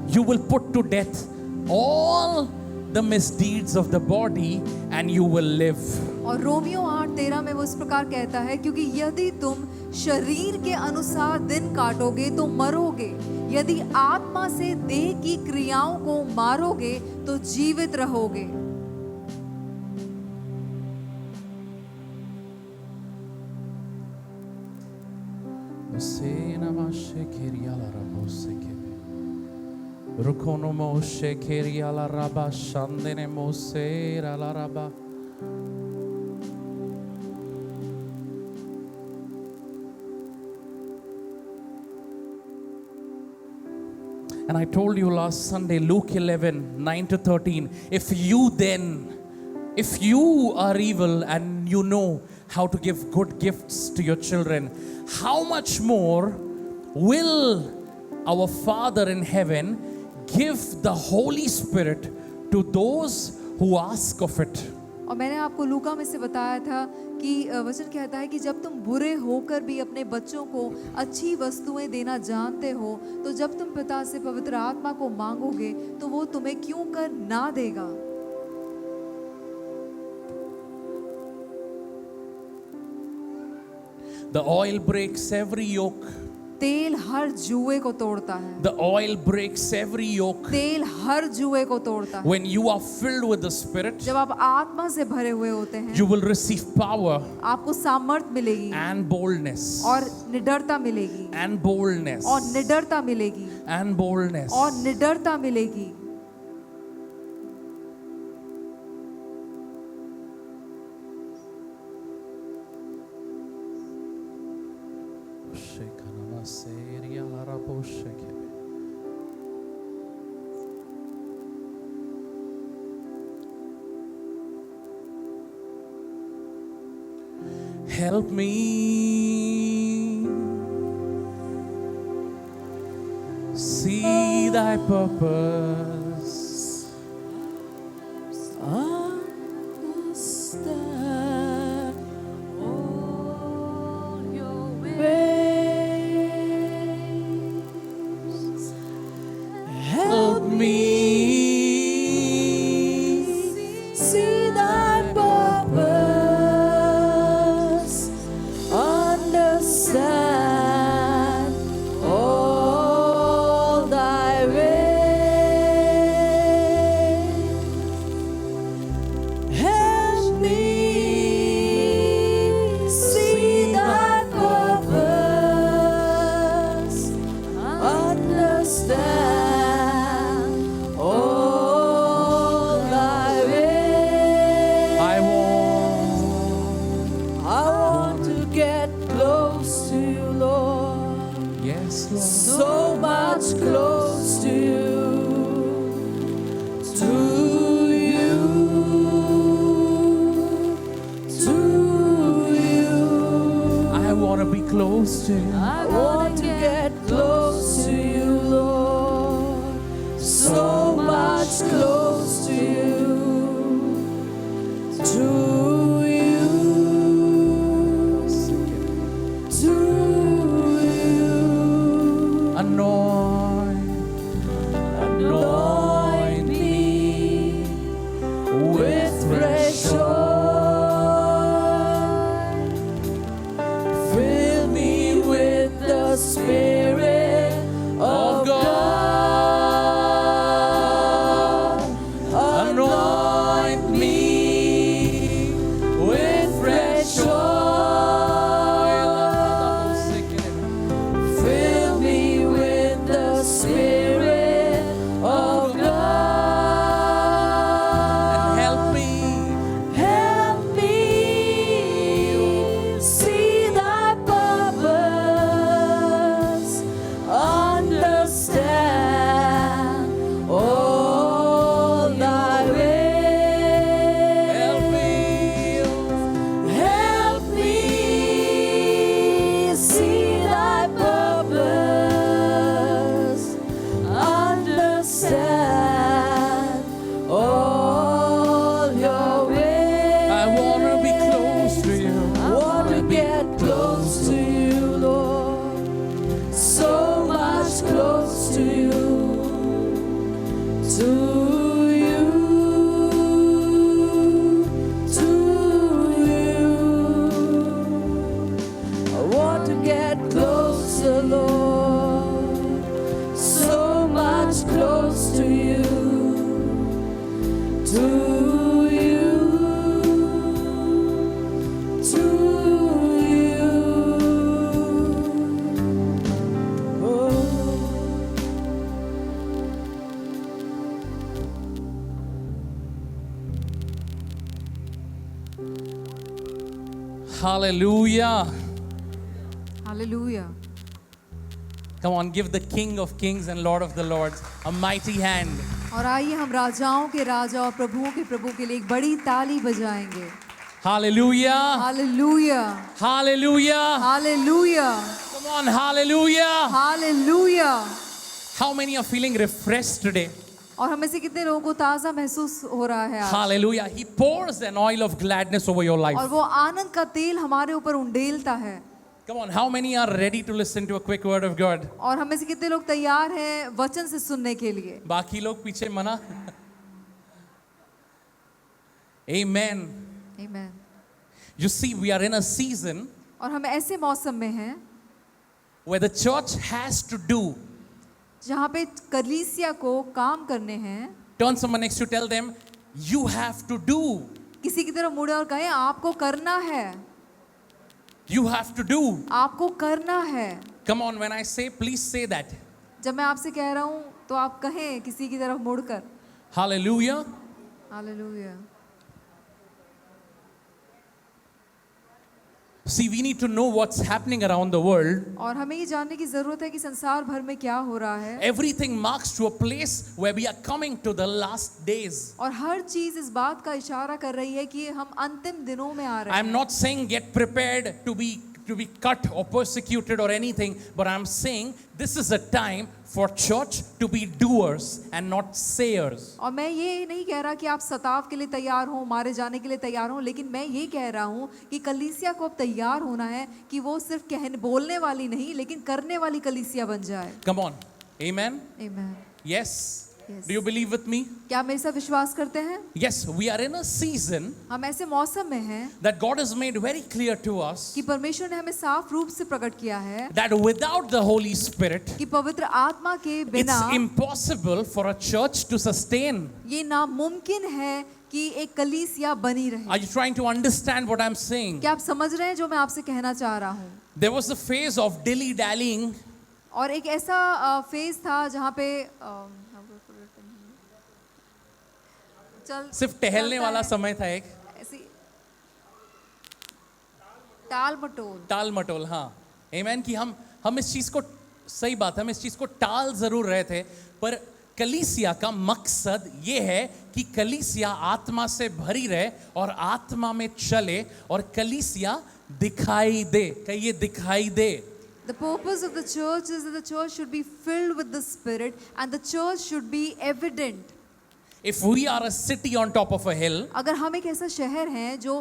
you will put to death all the misdeeds of the body and you will live. और Romeo 8:13 में वो इस प्रकार कहता है, क्योंकि यदि तुम शरीर के अनुसार दिन काटोगे तो मरोगे, यदि आत्मा से देह की क्रियाओं को मारोगे तो जीवित रहोगे. Rukono moshe keria la raba shandene mose la raba. And I told you last Sunday, Luke 11:9-13, if you are evil and you know how to give good gifts to your children, how much more will our Father in heaven give the Holy Spirit to those who ask of it? और मैंने आपको लूका में से बताया था कि वचन कहता है कि जब तुम बुरे होकर भी अपने बच्चों को अच्छी वस्तुएं देना जानते हो, तो जब तुम पिता से पवित्र आत्मा को मांगोगे तो वो तुम्हें क्यों कर ना देगा. The oil breaks every yoke. तेल हर जुए को तोड़ता है. The oil breaks every yoke. तेल हर जुए को तोड़ता है. When you are filled with the Spirit, जब आप आत्मा से भरे हुए होते हैं, you will receive power आपको सामर्थ मिलेगी and boldness. और निडरता मिलेगी. And boldness. और निडरता मिलेगी. And boldness. और निडरता मिलेगी. Help me see thy purpose. Understand all your ways. Help me See thy purpose, understand all thy ways. Help me see thy purpose, close to you. I want to get close to you, Lord. So much close to you. To you. To you. Anoint me with fresh oil. Fill me with the Spirit of God. Anoint me with fresh oil. Fill me with the Spirit of God. Help me. Help me see thy purpose, understand all thy ways. Help me. Help me see thy purpose, understand all your ways. I want to be close to you. Want to get close to you, Lord. So much close to you. To you. To you. I want to get closer, Lord. So much close to you. To you. To you. Oh. Hallelujah. Hallelujah. Come on, give the King of Kings and Lord of the Lords a mighty hand. और आइए हम राजाओं के राजा और प्रभुओं के प्रभु के लिए एक बड़ी ताली बजाएंगे। Hallelujah. Hallelujah, Hallelujah. Hallelujah, Come on, hallelujah. Hallelujah. How many are feeling refreshed today? और हमें से कितने लोगों को ताज़ा महसूस हो रहा है आज? Hallelujah. He pours an oil of gladness over your life. और वो आनंद का तेल हमारे ऊपर उंडेलता है। Come on, how many are ready to listen to a quick word of God? और हमें से कितने लोग तैयार हैं वचन से सुनने के लिए? बाकी लोग पीछे मना. Amen. Amen. You see, we are in a season और हम ऐसे मौसम में हैं where the church has to do. जहाँ पे कलीसिया को काम करने हैं। Turn someone next to you, tell them, you have to do. किसी की तरफ मुड़े और कहें आपको करना है, You have to do. आपको करना है। Come on, when I say, please say that. जब मैं आपसे कह रहा हूँ तो आप कहें किसी की तरफ मुड़कर। Hallelujah. Hallelujah. See, we need to know what's happening around the world. और हमें ये जानने की जरूरत है कि संसार भर में क्या हो रहा है। Everything marks to a place where we are coming to the last days. और हर चीज इस बात का इशारा कर रही है कि हम अंतिम दिनों में आ रहे I'm हैं। not saying get prepared to be cut or persecuted or anything, but I'm saying this is a time for church to be doers and not sayers. और मैं ये नहीं कह रहा कि आप सताव के लिए तैयार हो, मारे जाने के लिए तैयार हो, लेकिन मैं ये कह रहा हूँ कि कलीसिया को अब तैयार होना है कि वो सिर्फ कहने बोलने वाली नहीं लेकिन करने वाली कलीसिया बन जाए। Come on. Amen. Amen. Yes. Yes. Do you believe with me? क्या मेरे साथ विश्वास करते हैं? Yes, we are in a season हम ऐसे मौसम में हैं that God has made very clear to us कि परमेश्वर ने हमें साफ रूप से प्रकट किया है that without the Holy Spirit, कि पवित्र आत्मा के it's बिना impossible for a church to sustain. ये नामुमकिन है कि एक कलीसिया बनी रहे। Are you trying to understand what I'm saying? क्या आप समझ रहे हैं जो मैं आपसे कहना चाह रहा हूँ? There was a phase of dilly-dallying. और एक ऐसा फेज था जहाँ पे चल सिर्फ टहलने चलता वाला है, समय था एक ऐसी टाल मटोल। टाल मटोल. हाँ, Amen. कि हम इस चीज को, सही बात है, हम इस चीज को टाल जरूर रहे थे, पर कलीसिया का मकसद ये है कि कलीसिया आत्मा से भरी रहे और आत्मा में चले और कलीसिया दिखाई दे, कहिए दिखाई दे. The purpose of the church is that the church should be filled with the Spirit and the church should be evident. If we are a city on top of a hill, अगर हम एक ऐसा शहर हैं जो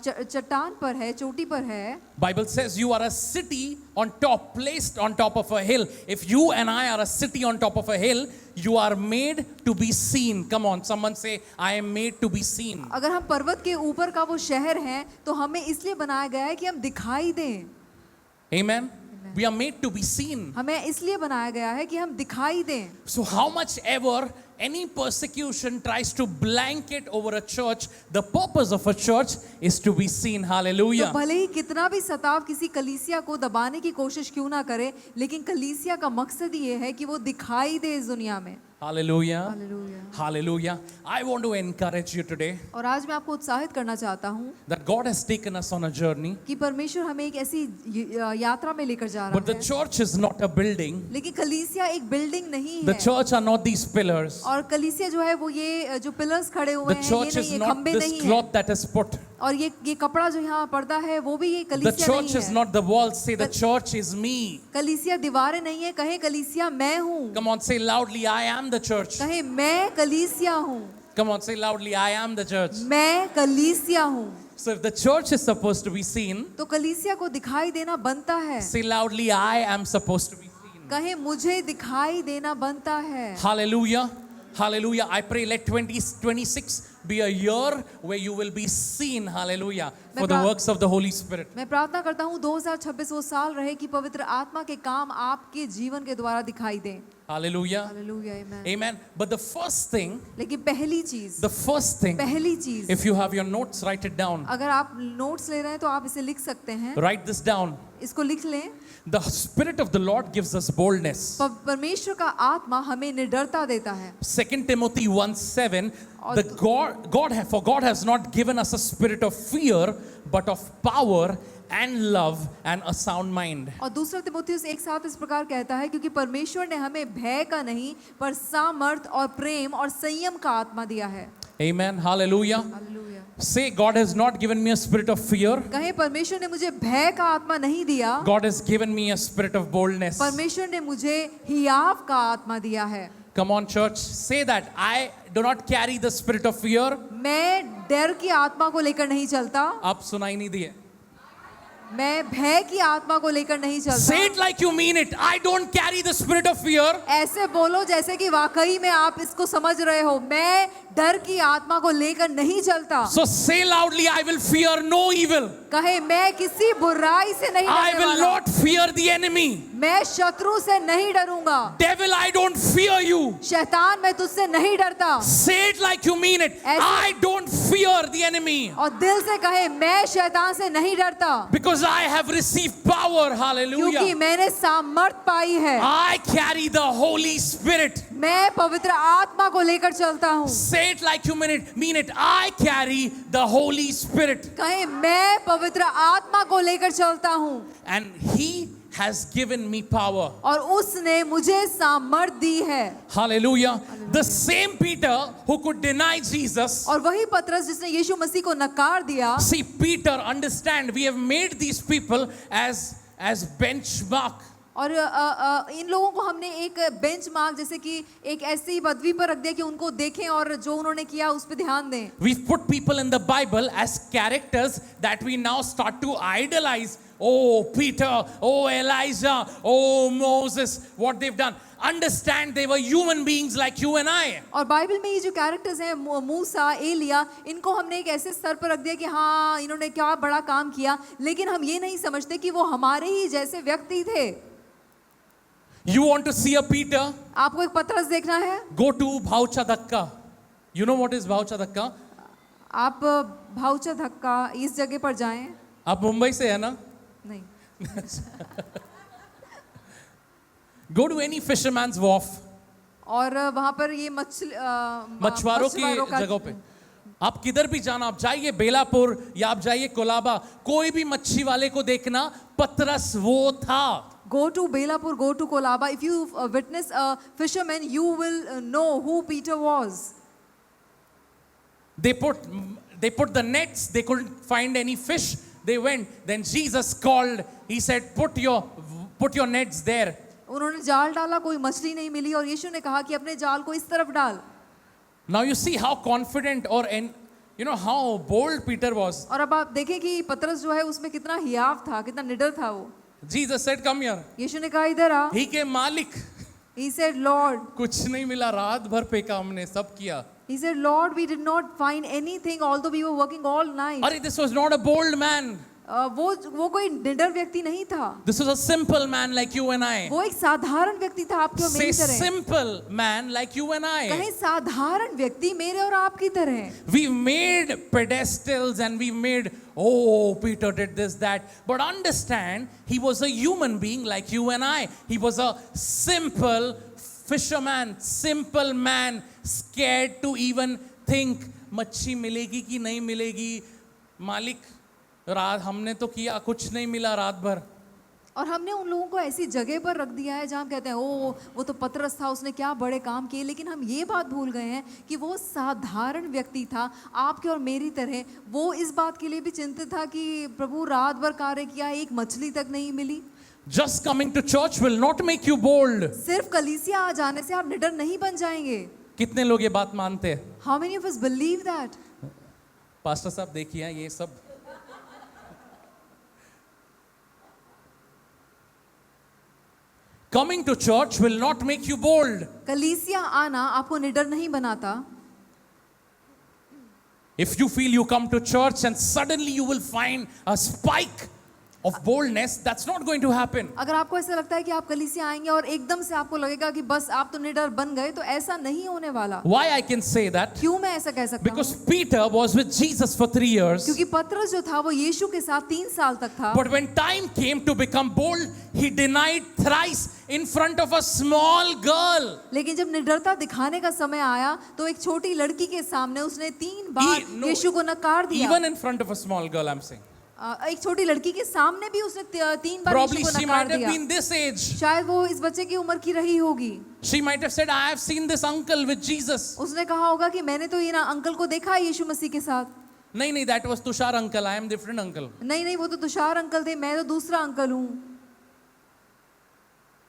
चट्टान पर है, चोटी पर है, Bible says you are a city on top, placed on top of a hill. If you and I are a city on top of a hill, you are made to be seen. Come on, someone say, I am made to be seen. अगर हम पर्वत के ऊपर का वो शहर हैं तो हमें इसलिए बनाया गया है कि हम दिखाई दें. Amen? We are made to be seen. हमें इसलिए बनाया गया है कि हम दिखाई दें. So how much ever any persecution tries to blanket over a church, the purpose of a church is to be seen. तो Hallelujah. भले ही कितना भी सताव किसी कलीसिया को दबाने की कोशिश क्यों ना करे, लेकिन कलीसिया का मकसद ये है कि वो दिखाई दे इस दुनिया में. Hallelujah. Hallelujah. Hallelujah. I want to encourage you today और आज मैं आपको उत्साहित करना चाहता हूँ that God has taken us on a journey, कि परमेश्वर हमें एक ऐसी यात्रा में लेकर जा but रहा the है. church is not a building. लेकिन कलीसिया एक बिल्डिंग नहीं The है. church are not these pillars. और कलीसिया जो है वो ये जो पिलर्स खड़े हुए The हैं, church ये is नहीं, ये not खंबे this नहीं है. cloth that is put. और ये कपड़ा जो यहाँ पर्दा है वो भी ये The कलीसिया church नहीं is है. not the walls. Say the church is me. कलीसिया दीवारें नहीं है, कहे कलीसिया मैं हूँ. Come on, say loudly, I am the church. कहे मैं कलीसिया हूँ. Come on, say loudly, I am the church. मैं कलीसिया हूँ. So if the church is supposed to be seen, तो कलीसिया को दिखाई देना बनता है. say loudly, I am supposed to be seen. कहे मुझे दिखाई देना बनता है. Hallelujah. Hallelujah. I pray let 2026 be a year where you will be seen. Hallelujah. For the works of the Holy Spirit. मैं प्रार्थना करता हूँ 2026 वो साल रहे कि पवित्र आत्मा के काम आपके जीवन के द्वारा दिखाई दें. Hallelujah. हालेलुया. आमीन. Amen. But the first thing, लेकिन पहली चीज, पहली चीज, if you have your notes, write it down. अगर आप नोट्स ले रहे हैं तो आप इसे लिख सकते हैं. Write this down. इसको लिख लें. The Spirit of the Lord gives us boldness. परमेश्वर का आत्मा हमें निडरता देता है. 2 Timothy 1:7, for God has not given us a spirit of fear, but of power and love and a sound mind. और दूसरा तिमोथियुस 1:7 इस प्रकार कहता है, क्योंकि परमेश्वर ने हमें भय का नहीं पर सामर्थ और प्रेम और संयम का आत्मा दिया है. Amen. Hallelujah. Hallelujah. Say, God has not given me a spirit of fear. कहे परमेश्वर ने मुझे भय का आत्मा नहीं दिया. God has given me a spirit of boldness. परमेश्वर ने मुझे हियाव का आत्मा दिया है. Come on, church. Say that. I do not carry the spirit of fear. मैं डर की आत्मा को लेकर नहीं चलता. आप सुनाई नहीं दिए. मैं भय की आत्मा को लेकर नहीं चलता. Say it like you mean it. I don't carry the spirit of fear. ऐसे बोलो जैसे कि वाकई में आप इसको समझ रहे हो. मैं डर की आत्मा को लेकर नहीं चलता. So say loudly, I will fear no evil. कहे मैं किसी बुराई से नहीं I डरने will वाला. not fear the enemy. मैं शत्रु से नहीं डरूंगा. Devil, I don't fear you. शैतान मैं तुझसे नहीं डरता. Say it like you mean it. I don't fear the enemy. और दिल से कहे मैं शैतान से नहीं डरता. Because I have received power. क्योंकि Hallelujah. मैंने सामर्थ पाई है. I carry the Holy Spirit. मैं पवित्र आत्मा को लेकर चलता हूँ. Say it like you mean it. I carry the Holy Spirit. कहे मैं पवित्र आत्मा को लेकर चलता हूँ. And He has given me power. और उसने मुझे सामर्थ दी है. Hallelujah. The same Peter who could deny Jesus. और वही पतरस जिसने यीशु मसीह को नकार दिया. See, Peter, understand, we have made these people as benchmark. और इन लोगों को हमने एक बेंचमार्क जैसे कि एक ऐसी पदवी पर रख दिया कि उनको देखें और जो उन्होंने किया उस पर ध्यान दें. We've put people in the Bible as characters that we now start to idolize. Oh, Peter, oh, Elijah, oh, Moses, what they've done. Understand, they were human beings like you and I. और Bible में ये जो characters हैं मूसा, एलिया, इनको हमने एक ऐसे स्तर पर रख दिया कि हाँ इन्होंने क्या बड़ा काम किया, लेकिन हम ये नहीं समझते कि वो हमारे ही जैसे व्यक्ति थे. You want to see a Peter? आपको एक पतरस देखना है? Go to Bhauchadakka. You know what is Bhauchadakka? आप भाऊचा धक्का इस जगह पर जाएं. आप मुंबई से है ना? नहीं. Go to any fisherman's wharf. और वहाँ पर ये मछुआरों की जगहों पे आप किधर भी जाना, आप जाइए बेलापुर या आप जाइए कोलाबा, कोई भी मच्छी वाले को देखना, पतरस वो था. Go to Belapur, go to Kolaba. If you witness a fisherman, you will know who Peter was. They put the nets, they couldn't find any fish. They went. Then Jesus called. He said, put your nets there. उन्होंने जाल डाला, कोई मछली नहीं मिली और यीशु ने कहा कि अपने जाल को इस तरफ डाल। Now you see how confident how bold Peter was. और अब आप देखें कि पतरस जो है उसमें कितना हियाव था, कितना निडर था वो। Jesus said, come here. यीशु ने कहा इधर आ। He came, मालिक He said, Lord. कुछ नहीं मिला, रात भर फेंका हमने, सब किया. He said, Lord, we did not find anything although we were working all night. अरे this was not a bold man. वो कोई निडर व्यक्ति नहीं था। This was a simple man like you and I. वो एक साधारण व्यक्ति था आपकी और Say मेरी तरह। simple man like you and I. कहें साधारण व्यक्ति मेरे और आपकी तरह। We made pedestals and we made, Peter did this, that. But understand, he was a human being like you and I. He was a simple fisherman, simple man, scared to even think, मच्छी मिलेगी कि नहीं मिलेगी, मालिक रात हमने तो किया, कुछ नहीं मिला रात भर। और हमने उन लोगों को ऐसी जगह पर रख दिया है जहाँ हम कहते हैं वो तो पतरस था, उसने क्या बड़े काम किए, लेकिन हम ये बात भूल गए हैं कि वो साधारण व्यक्ति था आपके और मेरी तरह। वो इस बात के लिए भी चिंतित था कि प्रभु रात भर कार्य किया, एक मछली तक नहीं मिली। Just coming to church will not make you bold. सिर्फ कलीसिया आ जाने से आप निडर नहीं बन जाएंगे। कितने लोग ये बात मानते हैं? How many of us believe that? Pastor साहब देखिए ये सब। Coming to church will not make you bold. कलीसिया आना आपको निडर नहीं बनाता। If you feel you come to church and suddenly you will find a spike of boldness, that's not going to happen. अगर आपको ऐसा लगता है कि आप कलीसिया आएंगे और एकदम से आपको लगेगा कि बस आप तो निडर बन गए, तो ऐसा नहीं होने वाला। Why I can say that? क्यों मैं ऐसा कह सकता हूँ? Because Peter was with Jesus for 3 years. क्योंकि पतरस जो था वो यीशु के साथ 3 साल तक था। But when time came to become bold, he denied thrice in front of a small girl. लेकिन जब निडरता दिखाने का समय आया तो एक छोटी लड़की के सामने उसने 3 बार यीशु को नकार दिया। Even in front of a small girl, I'm saying. एक छोटी लड़की के सामने भी उसने 3 बार Probably यीशु को she नकार might have दिया। been this age. शायद वो इस बच्चे की उम्र की रही होगी। She might have said, I have seen this uncle with Jesus. उसने कहा होगा कि मैंने तो ये ना अंकल को देखा है यीशु मसीह के साथ। नहीं, that was Tushar uncle. I am different uncle. नहीं, वो तो तुषार अंकल थे, मैं तो दूसरा अंकल हूँ।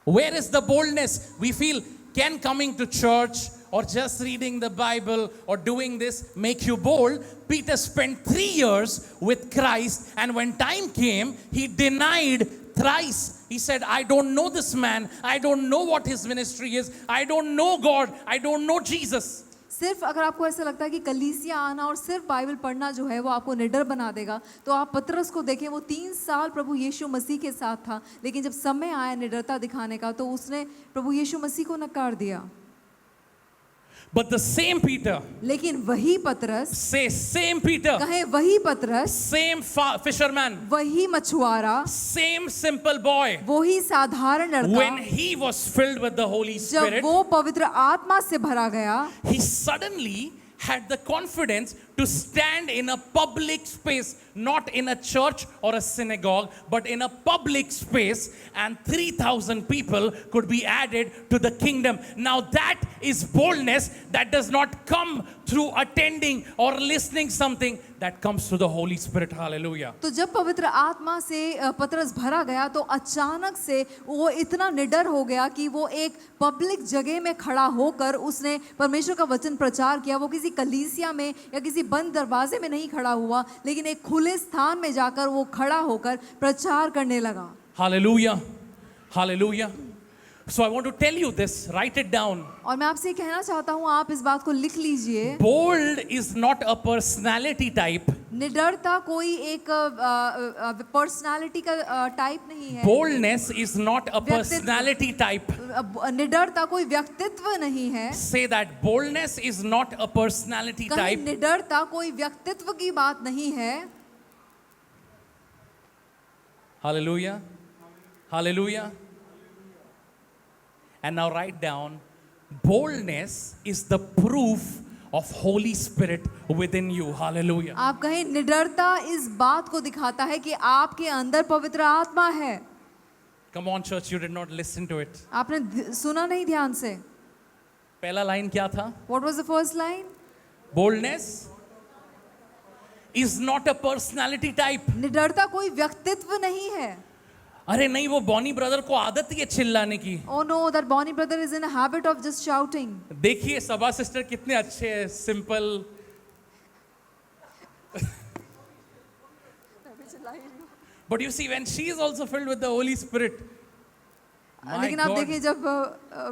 Where is the boldness? We feel, can coming to church or just reading the Bible or doing this make you bold? Peter spent 3 years with Christ, and when time came, he denied thrice. He said, I don't know this man. I don't know what his ministry is. I don't know God. I don't know Jesus. सिर्फ अगर आपको ऐसा लगता है कि कलीसिया आना और सिर्फ बाइबल पढ़ना जो है वो आपको निडर बना देगा, तो आप पतरस को देखें, वो 3 साल प्रभु यीशु मसीह के साथ था, लेकिन जब समय आया निडरता दिखाने का तो उसने प्रभु यीशु मसीह को नकार दिया। But the same Peter, लेकिन वही पतरस, say same Peter, कहे वही पतरस, same fisherman, वही मछुआरा, same simple boy, वही साधारण when लड़का, he was filled with the Holy जब Spirit, वो पवित्र आत्मा से भरा गया, he suddenly had the confidence to stand in a public space, not in a church or a synagogue, but in a public space, and 3,000 people could be added to the kingdom. Now that is boldness that does not come through attending or listening something, that comes through the Holy Spirit. Hallelujah. तो जब पवित्र आत्मा से पतरस भरा गया तो अचानक से वो इतना निडर हो गया कि वो एक पब्लिक जगह में खड़ा होकर उसने परमेश्वर का वचन प्रचार किया। वो किसी कलीसिया में या किसी बंद दरवाजे में नहीं खड़ा हुआ, लेकिन एक खुले स्थान में जाकर वो खड़ा होकर प्रचार करने लगा। Hallelujah. Hallelujah. So I want to tell you this, write it down. और मैं आपसे कहना चाहता हूँ, आप इस बात को लिख लीजिए। Bold is not a personality type. निडरता कोई एक पर्सनालिटी का टाइप नहीं है। Boldness is not a personality type. निडरता कोई व्यक्तित्व नहीं है। Say that boldness is not a personality कहीं type. निडरता कोई व्यक्तित्व की बात नहीं है। Hallelujah. Hallelujah. And now write down, boldness is the proof of Holy Spirit within you. Hallelujah. आप कहें निडरता इस बात को दिखाता है कि आपके अंदर पवित्र आत्मा है। Come on church, you did not listen to it. आपने सुना नहीं ध्यान से। पहला लाइन क्या था? What was the first line? Boldness is not a personality type. निडरता कोई व्यक्तित्व नहीं है. अरे नहीं, वो बॉनी ब्रदर को आदत ही है चिल्लाने की. Oh no, that Bonnie brother is in a habit of just shouting. देखिए सबा सिस्टर कितने अच्छे हैं, simple. But you see, when she is also filled with the Holy Spirit, my लेकिन आप God, देखिए जब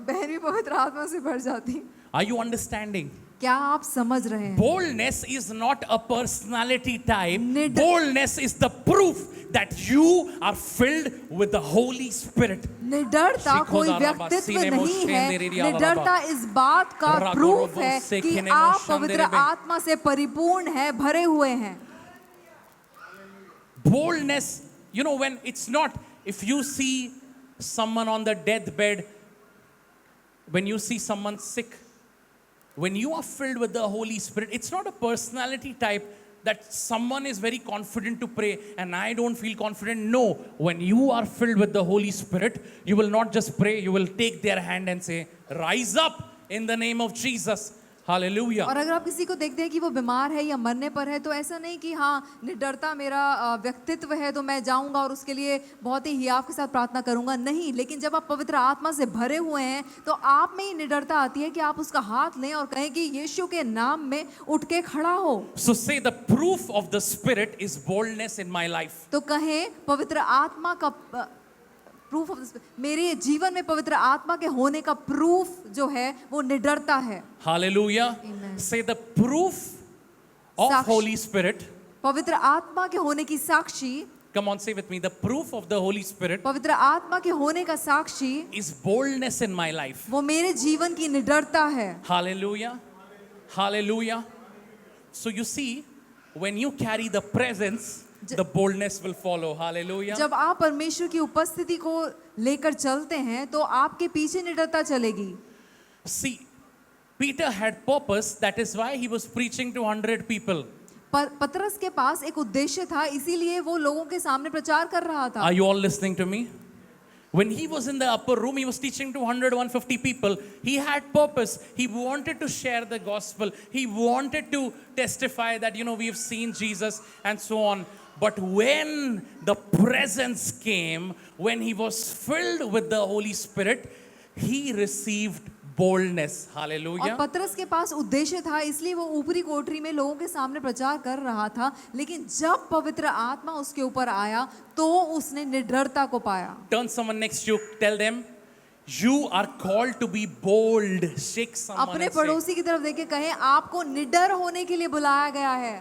बहन भी पवित्र आत्मा से भर जाती, are you understanding? क्या आप समझ रहे हैं? Boldness is not a personality type. Nid- Boldness is the proof that you are filled with the Holy Spirit. निडरता कोई व्यक्तित्व नहीं है. निडरता इस बात का प्रूफ है कि आप पवित्र आत्मा से परिपूर्ण है, भरे हुए हैं. Boldness, you know, when it's not, if you see someone on the deathbed, when you see someone sick, when you are filled with the Holy Spirit, it's not a personality type that someone is very confident to pray and I don't feel confident. No, when you are filled with the Holy Spirit, you will not just pray, you will take their hand and say, rise up in the name of Jesus. Hallelujah. और अगर आप किसी को देखते हैं कि वो बीमार है या मरने पर है, तो ऐसा नहीं कि हाँ निडरता मेरा व्यक्तित्व है तो मैं जाऊंगा और उसके लिए बहुत ही हियाव के साथ प्रार्थना करूंगा. नहीं, लेकिन जब आप पवित्र आत्मा से भरे हुए हैं तो आप में ही निडरता आती है कि आप उसका हाथ लें और कहें कि यीशु के नाम में उठ के खड़ा हो. So say the proof of the Spirit is boldness in my life. तो कहें पवित्र आत्मा का प्रूफ ऑफ मेरे जीवन में पवित्र आत्मा के होने का प्रूफ जो है वो निडरता है. Hallelujah. Amen. Say the proof of साक्ष- Holy Spirit. पवित्र आत्मा के होने की साक्षी, Come on, say with me. The proof of the Holy Spirit पवित्र आत्मा के होने का साक्षी is boldness in my life. वो मेरे जीवन की निडरता है. Hallelujah. Hallelujah. So you see, when you carry the presence, the boldness will follow. Hallelujah. जब आप परमेश्वर की उपस्थिति को लेकर चलते हैं तो आपके पीछे निडरता चलेगी. See, Peter had purpose. That is why he was preaching to 100 people. पतरस के पास एक उद्देश्य था, इसीलिए वो लोगों के सामने प्रचार कर रहा था. Are you all listening to me? When he was in the upper room, he was teaching to 100, 150 people. He had purpose. He wanted to share the gospel. He wanted to testify that, you know, we've seen Jesus and so on. But when the presence came, when he was filled with the Holy Spirit, he received boldness. और Hallelujah. पतरस के पास उद्देश्य था, इसलिए वो ऊपरी कोठरी में लोगों के सामने प्रचार कर रहा था. लेकिन जब पवित्र आत्मा उसके ऊपर आया तो उसने निडरता को पाया. Turn someone next to you, tell them, you are called to be bold. Shake someone अपने and say, पड़ोसी की तरफ देख के कहें, आपको निडर होने के लिए बुलाया गया है.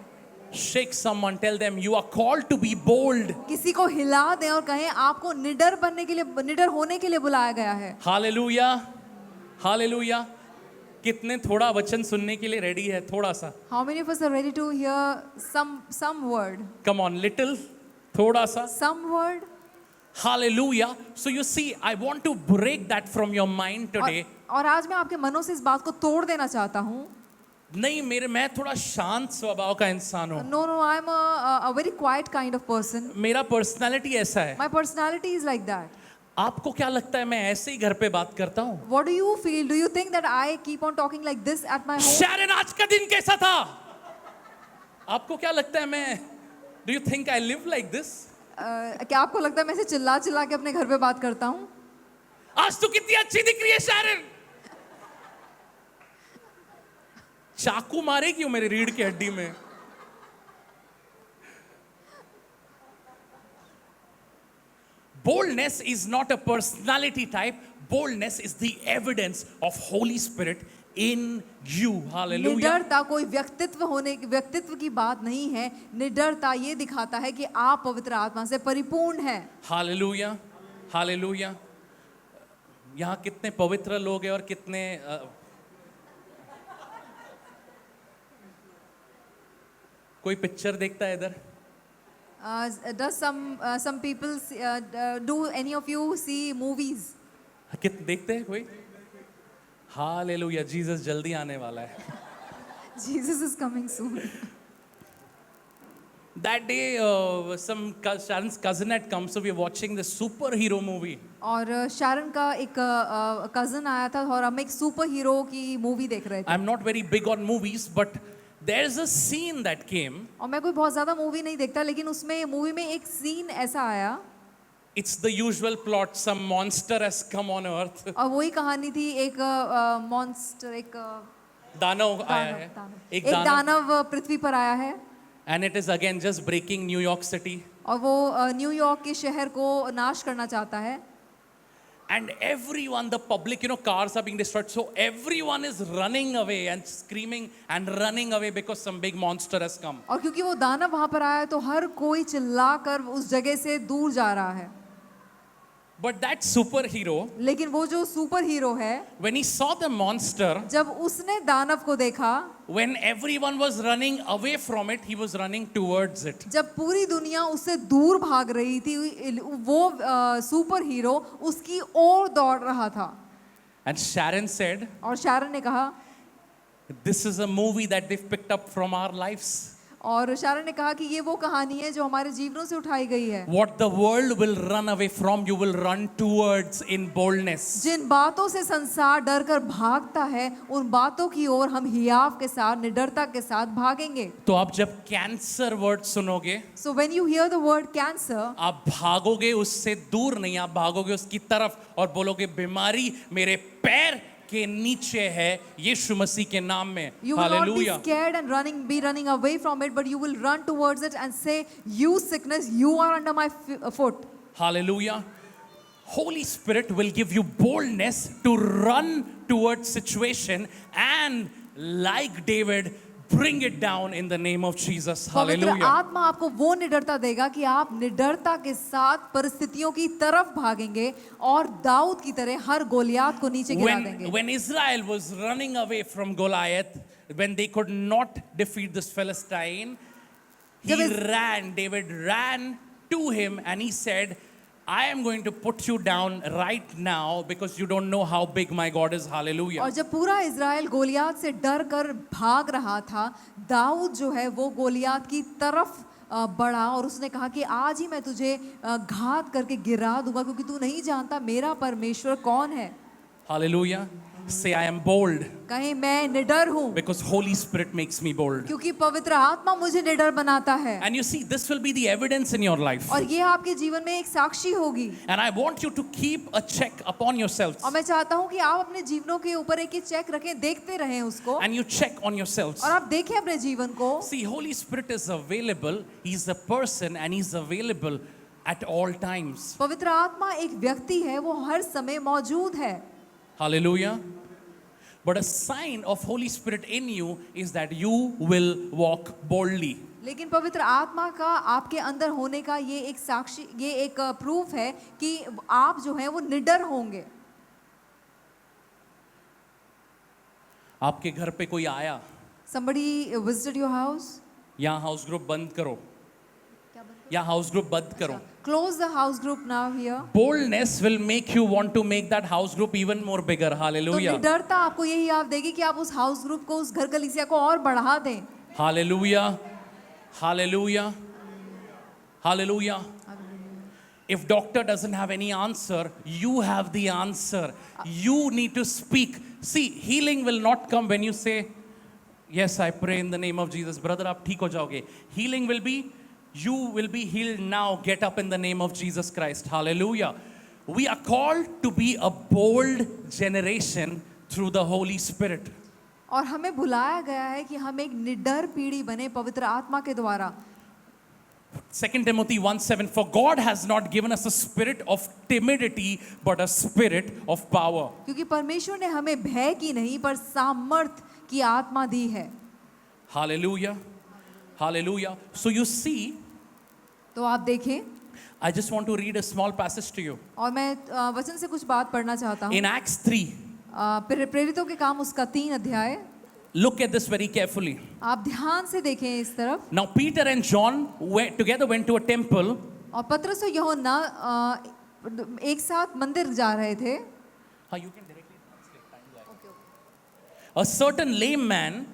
shake someone, tell them, you are called to be bold. किसी को हिला दें और कहें, आपको निडर बनने के लिए, निडर होने के लिए बुलाया गया है. Hallelujah. Hallelujah. कितने थोड़ा वचन सुनने के लिए रेडी है? थोड़ा सा. How many of us are ready to hear some word? Come on, little. थोड़ा सा. Some word? Hallelujah. So you see, I want to break that from your mind today. और आज मैं आपके मनों से इस बात को तोड़ देना चाहता हूँ. नहीं, मैं थोड़ा शांत स्वभाव का इंसान हूँ. No, I am a very quiet kind of person. मेरा पर्सनालिटी ऐसा है. My personality is like that. आपको क्या लगता है मैं ऐसे ही घर पे बात करता हूँ? What do you feel? Do you think that I keep on talking like this at my home? शारन, आज का दिन कैसा था? आपको क्या लगता है मैं? Do you think I live like this? क्या आपको लगता है मैं ऐसे चिल्ला चिल्ला के अपने घर पे बात करता हूँ? आज तो कितनी अच्छी दिख रही है शारन. चाकू मारे क्यों मेरे रीढ़ की हड्डी में? Boldness is not a personality type. Boldness is the evidence of Holy Spirit in you. Hallelujah. निडरता कोई व्यक्तित्व की बात नहीं है. निडरता ये दिखाता है कि आप पवित्र आत्मा से परिपूर्ण हैं. Hallelujah. Hallelujah. यहाँ कितने पवित्र लोग हैं और कितने कोई पिक्चर देखता है इधर? Does some people do any of you see movies? कितने देखते हैं कोई? हालेलुया, जीसस जल्दी आने वाला है. Jesus is coming soon. That day, Sharon's cousin had come, so we were watching the superhero movie. और शारन का एक कजन आया था और हम एक सुपर हीरो की मूवी देख रहे थे. I'm not very big on movies, but there's a scene that came. और मैं कोई बहुत ज्यादा मूवी नहीं देखता, लेकिन उसमें मूवी में एक सीन ऐसा आया, It's the usual plot. Some monster has come on earth. और वही कहानी थी, एक मॉन्स्टर, एक दानव आया है. एक दानव पृथ्वी पर आया है, And it is again just breaking New York City. और वो न्यूयॉर्क के शहर को नाश करना चाहता है. And everyone, the public, cars are being destroyed. So everyone is running away and screaming and running away because some big monster has come. और क्योंकि वो दानव वहां पर आया है, तो हर कोई चिल्लाकर उस जगह से दूर जा रहा है. But that superhero, लेकिन वो जो सुपर हीरो है, when he saw the monster, जब उसने दानव को देखा, when everyone was running away from it, he was running towards it. जब पूरी दुनिया उससे दूर भाग रही थी, वो सुपर हीरो उसकी ओर दौड़ रहा था. And Sharon said, और शारन ने कहा, this is a movie that they've picked up from our lives. और शारन ने कहा कि ये वो कहानी है जो हमारे जीवनों से उठाई गई है. What the world will run away from, you will run towards in boldness. जिन बातों से संसार डर कर भागता है, उन बातों की ओर हम हियाव के साथ, निडरता के साथ भागेंगे. तो आप जब कैंसर वर्ड सुनोगे, So when you hear the word cancer, आप भागोगे उससे दूर नहीं, आप भागोगे उसकी तरफ और बोलोगे बीमारी मेरे पैर के नीचे है, यीशु मसीह के नाम में. you will not be hallelujah. scared and be running away from it, but you will run towards it and say, you sickness, you are under my foot. Hallelujah. Holy Spirit will give you boldness to run towards situation and like David bring it down in the name of Jesus. पवित्र Hallelujah. आत्मा आपको वो निडरता देगा कि आप निडरता के साथ परिस्थितियों की तरफ भागेंगे और दाऊद की तरह हर गोलियात को नीचे गिरा देंगे. When Israel was running away from Goliath, when they could not defeat this Philistine, David ran to him and he said, I am going to put you down right now because you don't know how big my God is. Hallelujah. और जब पूरा Israel Goliath से डर कर भाग रहा था, दाऊद जो है वो गोलियात की तरफ बढ़ा और उसने कहा कि आज ही मैं तुझे घात करके गिरा दूंगा, क्योंकि तू नहीं जानता मेरा परमेश्वर कौन है. Hallelujah. Say, I am bold कहीं मैं निडर हूँ, because Holy Spirit makes me bold. क्योंकि पवित्र आत्मा मुझे निडर बनाता है. And you see, this will be the evidence in your life. और ये आपके जीवन में एक साक्षी होगी. And I want you to keep a check upon yourselves. और मैं चाहता हूँ कि आप अपने जीवनों के ऊपर एक चेक रखें, देखते रहें उसको, And you check on yourselves. और आप देखें अपने जीवन को. See, Holy Spirit is available. He's a person and He's available at all times. पवित्र आत्मा एक व्यक्ति है, वो हर समय मौजूद है. Hallelujah. But a sign of Holy Spirit in you is that you will walk boldly. लेकिन पवित्र आत्मा का आपके अंदर होने का ये एक साक्षी, ये एक प्रूफ है कि आप जो हैं वो निडर होंगे. आपके घर पे कोई आया, Somebody visited your house. यहाँ हाउस ग्रुप बंद करो, या हाउस ग्रुप बंद करो. Close the house group now here. Boldness will make you want to make that house group even more bigger. तो Hallelujah. निडरता आपको यही आप देगी कि आप उस हाउस ग्रुप को, उस घर कलीसिया को और बढ़ा दें. Hallelujah. Hallelujah. Hallelujah. If doctor doesn't have any answer, you have the answer. You need to speak. See, healing will not come when you say, yes, I pray in the name of Jesus. Brother, aap theek ho jaoge. Healing will be, you will be healed now. Get up in the name of Jesus Christ. Hallelujah. We are called to be a bold generation through the Holy Spirit. और हमें बुलाया गया है कि हम एक निडर पीढ़ी बने पवित्र आत्मा के द्वारा. 2 Timothy 1:7, for God has not given us a spirit of timidity, but a spirit of power. क्योंकि परमेश्वर ने हमें भय की नहीं पर सामर्थ की आत्मा दी है. Hallelujah. Hallelujah. So you see, तो आप देखें, I just want to read a small passage to you. और मैं वचन से कुछ बात पढ़ना चाहता हूँ. In Acts 3, प्रेरितों के काम उसका 3 अध्याय. look at this very carefully. आप ध्यान से देखें इस तरफ. Now Peter and John together went to a temple. और पतरस और यूहन्ना एक साथ मंदिर जा रहे थे. You can directly translate. A certain lame man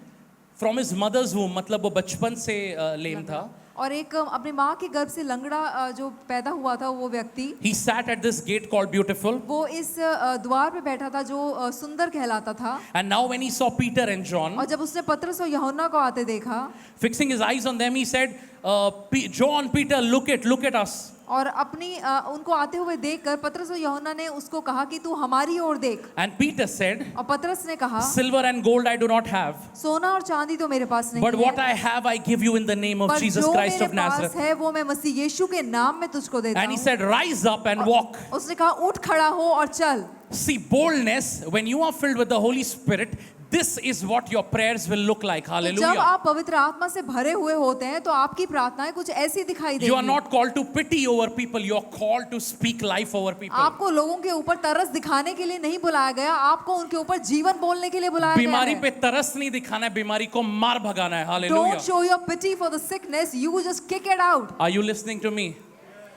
from his mother's womb, मतलब वो बचपन से lame था. और एक अपनी माँ के गर्भ से लंगड़ा जो पैदा हुआ था वो व्यक्ति, He sat at this gate called Beautiful. वो इस द्वार पे बैठा था जो सुंदर कहलाता था। And now when he saw Peter and John, और जब उसने पतरस और यूहन्ना को आते देखा fixing his eyes on them, he said, John, Peter, look at us. और अपनी उनको आते हुए देखकर पतरस और यूहन्ना ने उसको कहा कि तू हमारी ओर देख। And Peter said, और पतरस ने कहा, silver and gold I do not have, सोना और चांदी तो मेरे पास नहीं but what है, I have I give you in the name of पर Jesus जो Christ मेरे of Nazareth. पास है वो मैं मसीह यीशु के नाम में तुझको देता And he हूँ। said, rise up and walk. उसने कहा उठ खड़ा हो और चल। See, boldness, when you are filled with the Holy Spirit, this is what your prayers will look like. जब Hallelujah. आप पवित्र आत्मा से भरे हुए होते हैं तो आपकी प्रार्थनाएं कुछ ऐसी दिखाई You are देंगी। not called to pity over people, you are called to speak life over people. आपको लोगों के ऊपर तरस दिखाने के लिए नहीं बुलाया गया, आपको उनके ऊपर जीवन बोलने के लिए बुलाया गया बीमारी है। पे तरस नहीं दिखाना है, बीमारी को मार भगाना है. Don't Hallelujah. show your pity for the sickness, you just kick it out। Are you listening to me?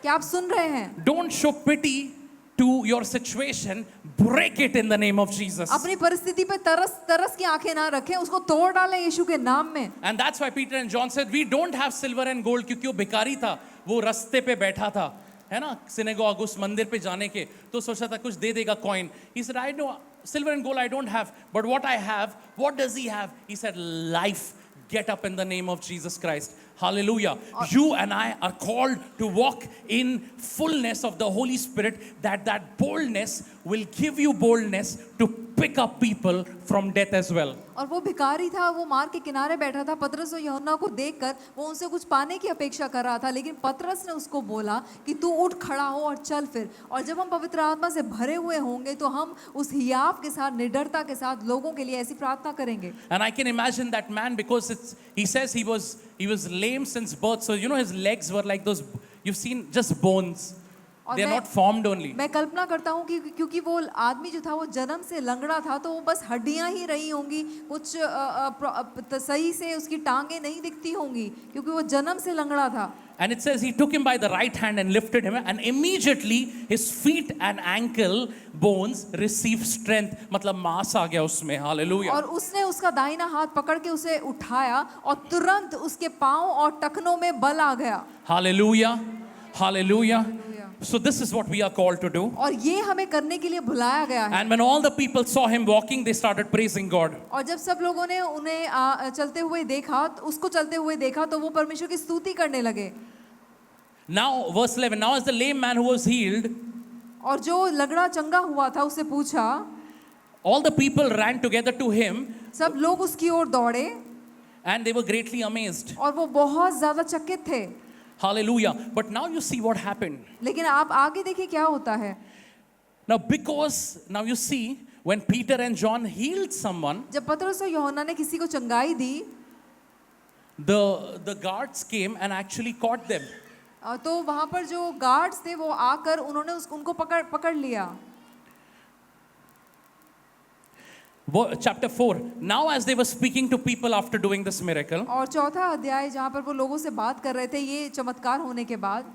क्या आप सुन रहे हैं? Don't show pity to your situation, break it in the name of Jesus. अपनी परिस्थिति पे तरस की आंखें ना रखें, उसको तोड़ डालें यीशु के नाम में। And that's why Peter and John said, we don't have silver and gold, क्योंकि वो भिखारी था, वो रास्ते पे बैठा था, है ना, सिनेगोग उस मंदिर पे जाने के, तो सोचा था कुछ दे देगा coin. He said, I know silver and gold I don't have, but what I have, what does he have? He said, life. Get up in the name of Jesus Christ. Hallelujah. You and I are called to walk in fullness of the Holy Spirit, that boldness will give you boldness to pick up people from death as well. और वो भिखारी था, वो मार्ग के किनारे बैठा था, पतरस और यूहन्ना को देखकर वो उनसे कुछ पाने की अपेक्षा कर रहा था, लेकिन पतरस ने उसको बोला कि तू उठ खड़ा हो और चल फिर। और जब हम पवित्र आत्मा से भरे हुए होंगे तो हम उस हियाव के साथ, निडरता के साथ लोगों के लिए ऐसी प्रार्थना करेंगे। And I can imagine that man, because he says he was lame since birth, so you know his legs were like those, you've seen just bones. और They are मैं- not formed only. मैं कल्पना करता हूँ कि क्योंकि वो आदमी जो था वो जन्म से लंगड़ा था, तो वो बस हड्डियां ही रही होंगी, कुछ सही से उसकी टांगें नहीं दिखती होंगी, क्योंकि वो जन्म से लंगड़ा था। And it says he took him by the right hand and lifted him, and immediately his feet and ankle bones received strength. मतलब मांस आ गया उसमें. Hallelujah. और उसने उसका दाहिना हाथ पकड़ के उसे उठाया और तुरंत उसके पांव और टखनों में बल आ गया। Hallelujah. Hallelujah. So this is what we are called to do. और ये हमें करने के लिए बुलाया गया है। And when all the people saw him walking, they started praising God. और जब सब लोगों ने उन्हें चलते हुए देखा, उसको चलते हुए देखा, तो वो परमेश्वर की स्तुति करने लगे। Now, verse 11. Now, as the lame man who was healed, और जो लंगड़ा चंगा हुआ था उसे पूछा, all the people ran together to him, सब लोग उसकी ओर दौड़े and they were greatly amazed. और वो बहुत ज्यादा चकित थे। Hallelujah. But now you see what happened. लेकिन आप आगे देखिए क्या होता है। Now, because now you see when Peter and John healed someone, जब पतरस और यूहन्ना ने किसी को चंगाई दी, the guards came and actually caught them. तो वहां पर जो गार्ड्स थे वो आकर उन्होंने उनको पकड़ लिया। Chapter 4. Now, as they were speaking to people after doing this miracle, और चौथा अध्याय जहाँ पर वो लोगों से बात कर रहे थे ये चमत्कार होने के बाद,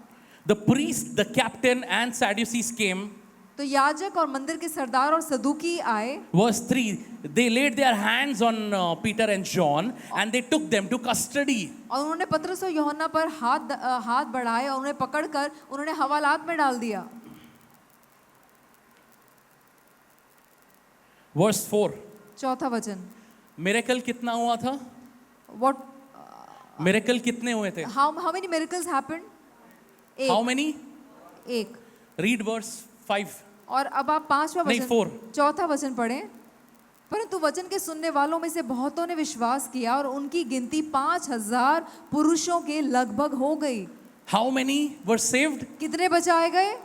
the priest, the captain, and Sadducees came. तो याजक और मंदिर के सरदार और सदुकी आए। Verse 3. They laid their hands on Peter and John, and they took them to custody. और उन्होंने पतरस और यूहन्ना पर हाथ बढ़ाए और उन्हें पकड़कर उन्होंने हवालात में डाल दिया। Verse 4. चौथा वचन, Miracle कितना हुआ था? what Miracle कितने हुए थे? how many miracles happened? How many? एक। Read verse 5. और अब आप पांचवा नहीं, वचन, 4. चौथा वचन पढ़ें। परंतु वचन के सुनने वालों में से बहुतों ने विश्वास किया और उनकी गिनती 5,000 पुरुषों के लगभग हो गई। How many were saved? कितने बचाए गए?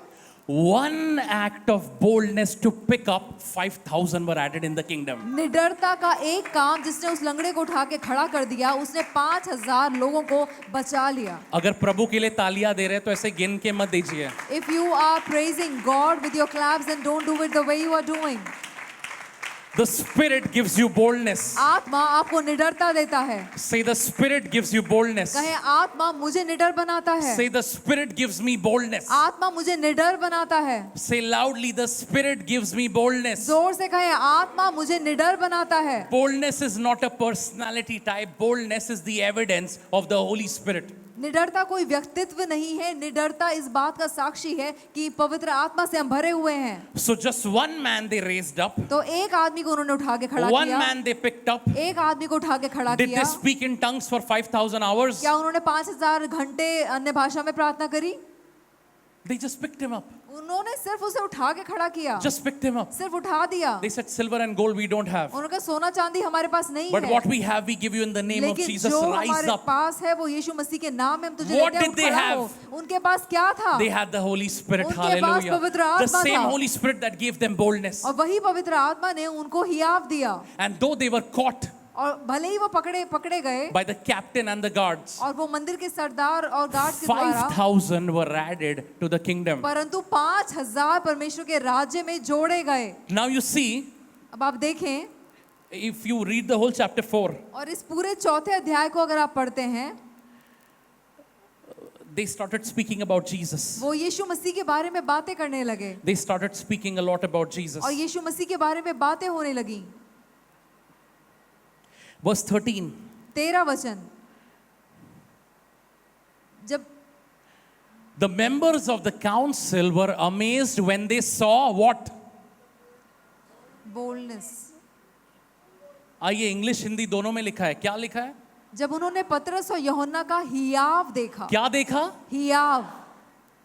One act of boldness to pick up 5,000 were added in the kingdom. निडरता का एक काम जिसने उस लंगड़े को उठा के खड़ा कर दिया, उसने 5,000 लोगों को बचा लिया। अगर प्रभु के लिए तालियां दे रहे हैं तो ऐसे गिन के मत दीजिए. If you are praising God with your claps, then don't do it the way you are doing. The Spirit gives you boldness. आत्मा आपको निडरता देता है। Say, the Spirit gives you boldness. कहे आत्मा मुझे निडर बनाता है। Say, the Spirit gives me boldness. आत्मा मुझे निडर बनाता है। Say loudly, the Spirit gives me boldness. जोर से कहे आत्मा मुझे निडर बनाता है। Boldness is not a personality type. Boldness is the evidence of the Holy Spirit. निडरता कोई व्यक्तित्व नहीं है, निडरता इस बात का साक्षी है कि पवित्र आत्मा से हम भरे हुए हैं। So just one man they raised up, तो एक आदमी को उन्होंने उठा के खड़ा one किया, man they picked up. एक आदमी को उठा के खड़ा Did किया। they speak in tongues for 5,000 hours? क्या उन्होंने 5000 घंटे अन्य भाषा में प्रार्थना करी? They just picked him up. उन्होंने सिर्फ उसे उठा के खड़ा किया, Just picked him up. सिर्फ उठा दिया। They said, silver and gold we don't have. उन्होंने कहा सोना चांदी हमारे पास नहीं But है, what we have, we give you in the name of लेकिन Jesus. जो Rise हमारे up. पास है वो यीशु मसीह के नाम में हम तुझे What देते हैं, did they उठ खड़ा हो। have? उनके पास क्या था? They had the Holy Spirit. उनके पास Hallelujah. पवित्र The आत्मा same था। Holy Spirit that gave them boldness. और वही पवित्र आत्मा ने उनको हियाव दिया। And though they were caught और भले ही वो पकड़े गए by the captain and the guards, और वो मंदिर के सरदार और गार्ड के द्वारा, 5,000 were added to the kingdom. परंतु 5000 परमेश्वर के राज्य में जोड़े गए। Now you see, अब आप देखें, if you read the whole chapter 4, और इस पूरे चौथे अध्याय को अगर आप पढ़ते हैं, they started speaking about Jesus. वो यीशु मसीह के बारे में बातें करने लगे They started speaking a lot about Jesus. और यीशु मसीह के बारे में बातें होने लगी। Verse 13. 13 वचन, जब The members of the council were amazed when they saw what? Boldness, आइए इंग्लिश हिंदी दोनों में लिखा है, क्या लिखा है? जब उन्होंने पतरस और यूहन्ना का हियाव देखा, क्या देखा? हियाव,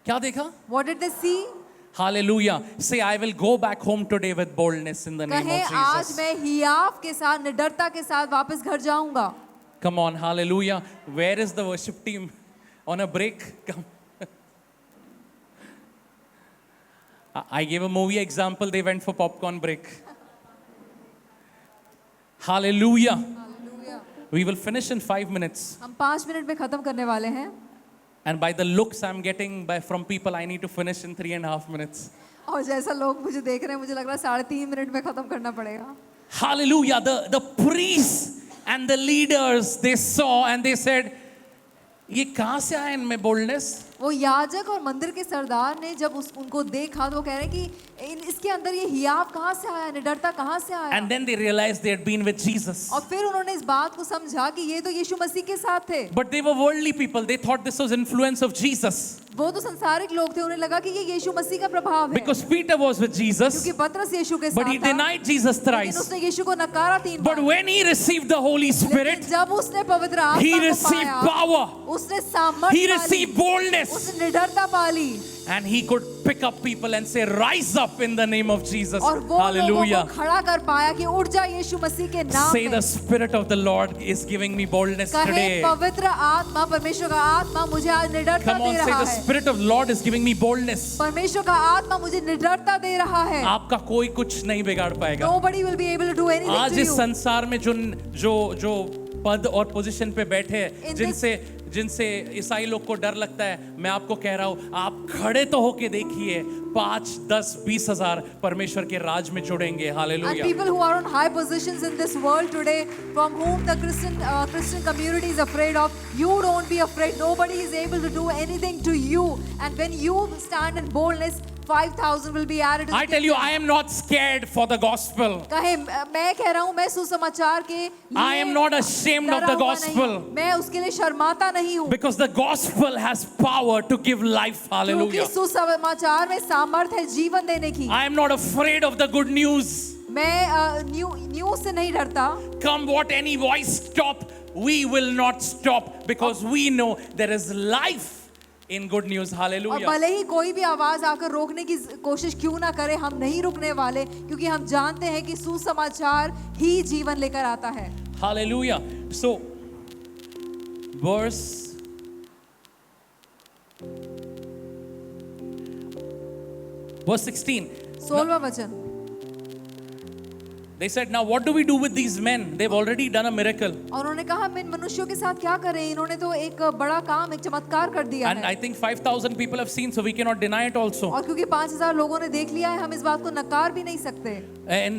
क्या देखा? what did they see? Hallelujah. Say, I will go back home today with boldness in the name कहे of आज Jesus. मैं हियाव के साथ, निडरता के साथ वापस घर जाऊंगा। Come on, hallelujah. Where is the worship team? On a break? Come. I gave a movie example. They went for popcorn break. Hallelujah. We will finish in 5 minutes. हम 5 मिनट में खत्म करने वाले हैं And by the looks I'm getting from people, I need to finish in 3.5 minutes. और जैसा लोग मुझे देख रहे हैं मुझे लग रहा है 3.5 मिनट में खत्म करना पड़ेगा। Hallelujah. The priests and the leaders, they saw and they said, ये कहाँ से आया इनमें boldness? वो याजक और मंदिर के सरदार ने जब उनको देखा तो वो कह रहे हैं कि इसके अंदर ये हियाव कहाँ से आया, निडरता कहाँ से आया? And then they realized they had been with Jesus. और फिर उन्होंने इस बात को समझा कि ये तो यीशु मसीह के साथ थे। But they were worldly people. They thought this was influence of Jesus. वो तो संसारिक लोग थे, उन्हें लगा कि ये यीशु मसीह का प्रभाव है, Because Peter was with Jesus, क्योंकि पतरस यीशु के but साथ he था, denied Jesus लेकिन thrice. उसने यीशु को नकारा 3 But bar. when he received the Holy लेकिन Spirit, जब उसने पवित्र he आत्मा को received पाया, power. उसने He सामर्थ्य पाली, received boldness. उसने निडरता पाली And he could pick up people and say, rise up in the name of Jesus. और वो लोगों Hallelujah. को खड़ा कर पाया कि उठ जा यीशु मसीह के नाम Say, में। the Spirit of the Lord is giving me boldness कहे today. पवित्र आत्मा, परमेश्वर का आत्मा मुझे आज निडरता Come दे on, say, रहा the है। Spirit of the Lord is giving me boldness. परमेश्वर का आत्मा मुझे निडरता दे रहा है। आपका कोई कुछ नहीं बिगाड़ पाएगा। Nobody will be able to do anything आज to इस you. संसार में जो पद और पोजीशन पे बैठे हैं, In जिनसे ईसाई लोग को डर लगता है, मैं आपको कह रहा हूं, आप खड़े तो होके देखिए, 5, 10, 20 हजार परमेश्वर के राज में जुड़ेंगे। And hallelujah. people who are on high positions in this world today, from whom the Christian community is afraid of, you don't be afraid. Nobody is able to do anything to you. And when you stand in boldness, 5,000 will be added to the I tell you, I am not scared for the gospel. कहे मैं कह रहा हूँ, मैं सुसमाचार के I am not ashamed of the डरा हुआ gospel. नहीं, मैं उसके लिए शर्माता नहीं हूँ, Because the gospel has power to give life. क्योंकि Hallelujah. सुसमाचार में सामर्थ है जीवन देने की। I am not afraid of the good news. मैं न्यूज़ से नहीं डरता। Come what any voice stop, we will not stop because we know there is life in good news. और Hallelujah. भले ही कोई भी आवाज आकर रोकने की कोशिश क्यों ना करे, हम नहीं रुकने वाले, क्योंकि हम जानते हैं कि सुसमाचार ही जीवन लेकर आता है। Hallelujah. So, verse 16. 16वां वचन, They said, now what do we do with these men? They've already done a miracle. और उन्होंने कहा हम इन मनुष्यों के साथ क्या करें, इन्होंने तो एक बड़ा काम, एक चमत्कार कर दिया And I है। think 5,000 people have seen, so we cannot deny it also. और क्योंकि 5,000 लोगों ने देख लिया है, हम इस बात को नकार भी नहीं सकते।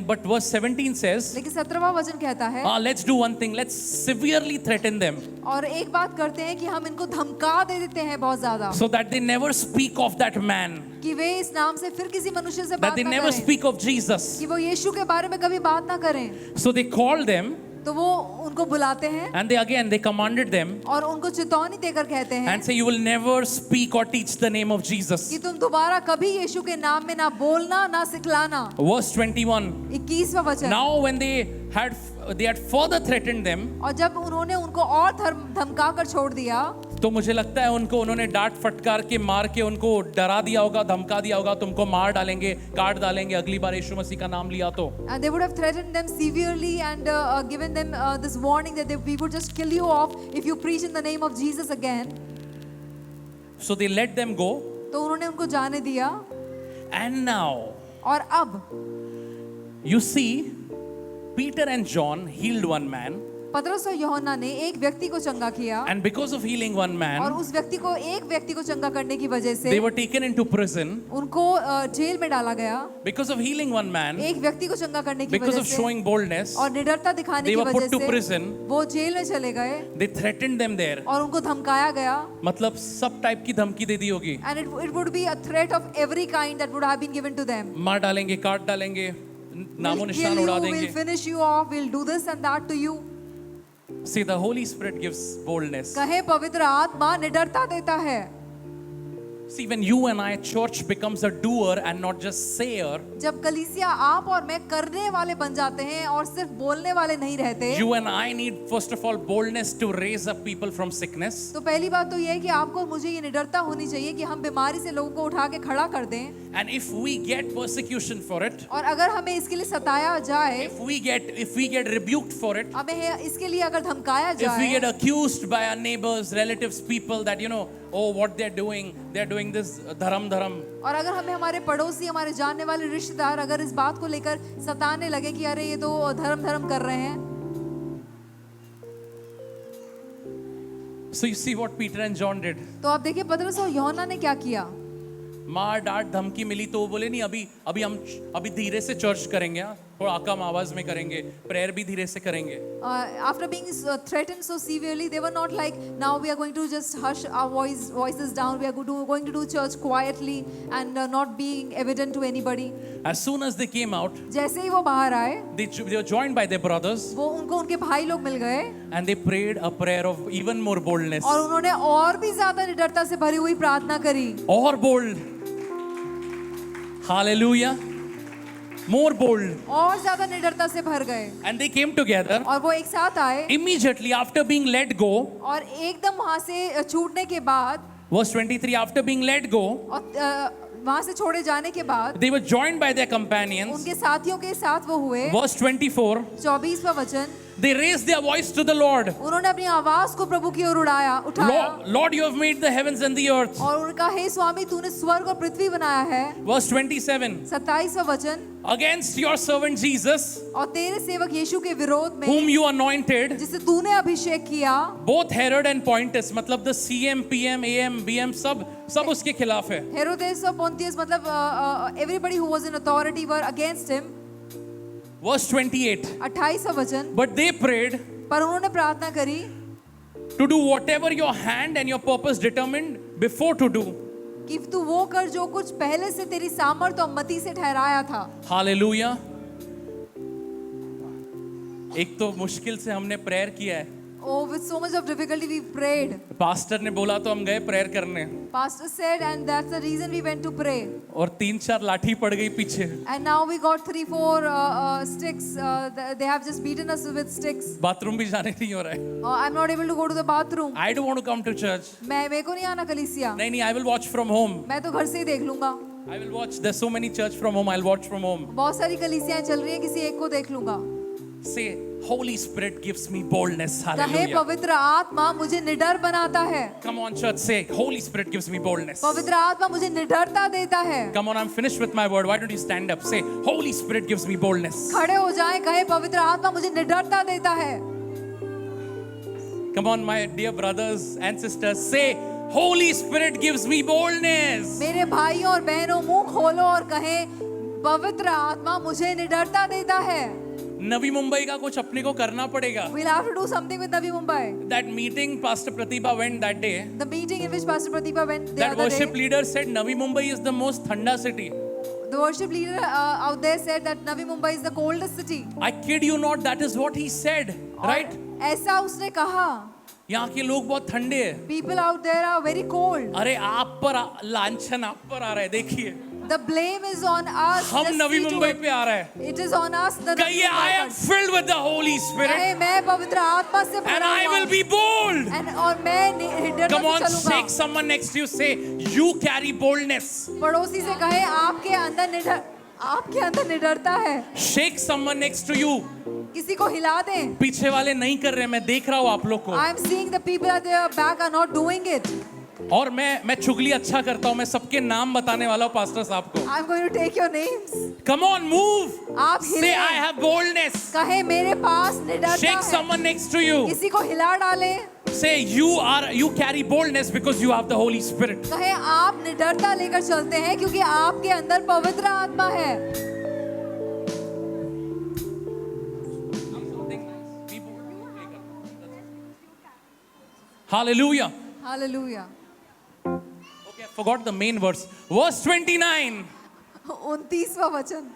But verse 17 says, लेकिन 17वां वचन कहता है, let's do one thing. Let's severely threaten them और एक बात करते हैं कि हम इनको धमका दे देते हैं बहुत ज्यादा, so that they never speak of that man, कि वे इस नाम से फिर किसी मनुष्य से that बात they ना never करें, speak of Jesus. कि वो यीशु के बारे में कभी बात ना करें। So they called them तो वो उनको बुलाते हैं and they commanded them और उनको चेतावनी देकर कहते हैं and say, you will never speak or teach the name of Jesus. कि तुम दोबारा कभी यीशु के नाम में ना बोलना ना सिखलाना। Verse 21. 21वां वचन। Now when they had further threatened them, और जब उन्होंने उनको और धमका कर छोड़ दिया, तो मुझे लगता है उन्होंने डांट फटकार के मार के उनको डरा दिया होगा, धमका दिया होगा, तुमको मार डालेंगे, काट डालेंगे अगली बार यीशु मसीह का नाम लिया तो। they would have threatened them severely and given them this warning that we would just kill you off if you preach in the name of Jesus again. So they let them go. तो उन्होंने उनको जाने दिया। And now और अब you see, Peter and John healed one man, पतरस और यूहन्ना ने एक व्यक्ति को चंगा किया and because of healing one और man, उस एक व्यक्ति को चंगा करने की वजह से they were taken into prison. उनको जेल में डाला गया। Because of healing one man, एक व्यक्ति को चंगा करने की because वजह of से showing boldness, और निडरता दिखाने they की were वजह put to से prison. वो जेल में चले गए They threatened them there. और उनको धमकाया गया। मतलब सब टाइप की धमकी दे दी होगी, And it would be a threat of every kind that would have been given to them. मार डालेंगे, काट डालेंगे, नामो We'll निशान kill उड़ा you, देंगे। we'll finish you off, we'll do this and that to you. See, the Holy Spirit gives boldness. कहे पवित्र आत्मा निडरता देता है। See, when you and I, church becomes a doer and not just sayer, जब कलीसिया आप और मैं करने वाले बन जाते हैं और सिर्फ बोलने वाले नहीं रहते, you and I need first of all boldness to raise up people from sickness. तो पहली बात तो ये है कि आपको और मुझे ये निडरता होनी चाहिए कि हम बीमारी से लोगों को उठा के खड़ा कर दें। And if we get persecution for it, और अगर हमें इसके लिए सताया जाए, if we get rebuked for it, हमें इसके लिए अगर धमकाया if we जाए, get accused by our neighbors, relatives, people that oh, what they're doing this dharam. और अगर हमें हमारे पड़ोसी, हमारे जानने वाले रिश्तेदार अगर इस बात को लेकर सताने लगे कि अरे ये तो धर्म कर रहे हैं। So you see what Peter and John did. तो आप देखिए पतरस और यूहन्ना ने क्या किया। मार डांट धमकी मिली तो वो बोले नहीं, अभी धीरे से चर्च करेंगे, हाँ, थोड़ा कम आवाज में करेंगे, प्रेयर भी धीरे से करेंगे। After being threatened so severely, they were not like, now we are going to just hush our voices down, we are going to do church quietly and not being evident to anybody. As soon as they came out, जैसे ही वो बाहर आए, they were joined by their brothers वो उनके भाई लोग मिल गए and they prayed a prayer of even more boldness. और उन्होंने और भी ज्यादा निडरता से भरी हुई प्रार्थना करी। और bold. Hallelujah. More bold. और ज्यादा निडरता से भर गए And they came together. और वो एक साथ आए Immediately after being let go, और एकदम वहां से छूटने के बाद, verse 23, after being let go, और वहां से छोड़े जाने के बाद they were joined by their companions. उनके साथियों के साथ वो हुए। Verse 24, 24वां वचन, they raised their voice to the Lord. उन्होंने अपनी आवाज को प्रभु की ओर उठाया Lord, you have made the heavens and the earth. और उनका हे स्वामी तूने स्वर्ग और पृथ्वी बनाया है। Verse 27, 27वां वचन, against your servant Jesus, और तेरे सेवक यीशु के विरोध में whom you anointed, जिसे तूने अभिषेक किया, both Herod and Pontius, मतलब the CM, PM, AM, BM, सब उसके खिलाफ है। हेरोदेस और पोंतियस मतलब everybody who was in authority were against him। Verse 28, 28वां वचन, but they prayed पर उन्होंने प्रार्थना करी to do whatever your hand and your purpose determined before to do. कि तू वो कर जो कुछ पहले से तेरी सामर्थ और मति से ठहराया था। Hallelujah. एक तो मुश्किल से हमने प्रेयर किया है, Oh, with so much of difficulty we prayed. Pastor ने बोला तो हम गए प्रेयर करने, Pastor said, and that's the reason we went to pray. और 3-4 लाठी पड़ गई पीछे। And now we got 3-4 sticks. They have just beaten us with sticks. Bathroom भी जाने नहीं हो रहा है। I'm not able to go to the bathroom. I don't want to come to church. मेरे को नहीं आना कलीसिया। नहीं, I will watch from home. मैं तो घर से ही देख लूंगा। I will watch. There's so many church from home. I'll watch from home. बहुत सारी कलीसियाएं चल रही है, किसी एक को देख लूंगा। Say, Holy Spirit gives me boldness. कहे Hallelujah. पवित्र आत्मा मुझे निडर बनाता है। Come on, church. Say, Holy Spirit gives me boldness. पवित्र आत्मा मुझे निडरता देता है। Come on, I'm finished with my word. Why don't you stand up? Say, Holy Spirit gives me boldness. खड़े हो जाएं, कहे पवित्र आत्मा मुझे निडरता देता है। Come on, my dear brothers and sisters. Say, Holy Spirit gives me boldness. मेरे भाइयों और बहनों मुंह खोलो और कहे पवित्र आत्मा मुझे निडरता देता है। नवी मुंबई का कुछ अपने को करना पड़ेगा। We'll have to do something with Navi Mumbai. That meeting Pastor Pratibha went that day. The meeting in which Pastor Pratibha went the That other worship day. leader said Navi Mumbai is the most thanda city. The worship leader out there said that Navi Mumbai is the coldest city. I kid you not, that is what he said, right? और ऐसा उसने कहा. यहाँ के लोग बहुत ठंडे हैं. People out there are very cold. अरे आप पर लांछन आप पर आ रहा है, देखिए. The blame is on us. हम Just Navi see to Mumbai it. पे आ रहा है. It is on us. The कहिए I am filled with the Holy Spirit कहे मैं पवित्र आत्मा से and भरा I हुआ will हूँ. be bold. और मैं निडरता Come on, से shake चलूंगा. someone next to you, say you carry boldness. पड़ोसी से कहे आपके अंदर निडरता है. Shake someone next to you. किसी को हिला दें. पीछे वाले नहीं कर रहे, मैं देख रहा हूँ आप लोग को. I am seeing the people at their back are not doing it. और मैं चुगली अच्छा करता हूँ, मैं सबके नाम बताने वाला हूँ पास्टर साहब को. I am going to take your names. Come on, move. आप Say हिले. I have boldness. कहे मेरे पास निडरता Shake है. someone next to you. किसी को हिला डालें. Say you carry boldness because you have the Holy Spirit. कहे आप निडरता लेकर चलते हैं क्योंकि आपके अंदर पवित्र आत्मा है. Hallelujah. Hallelujah. Okay, I forgot the main verse. Verse 29. 29वां वचन.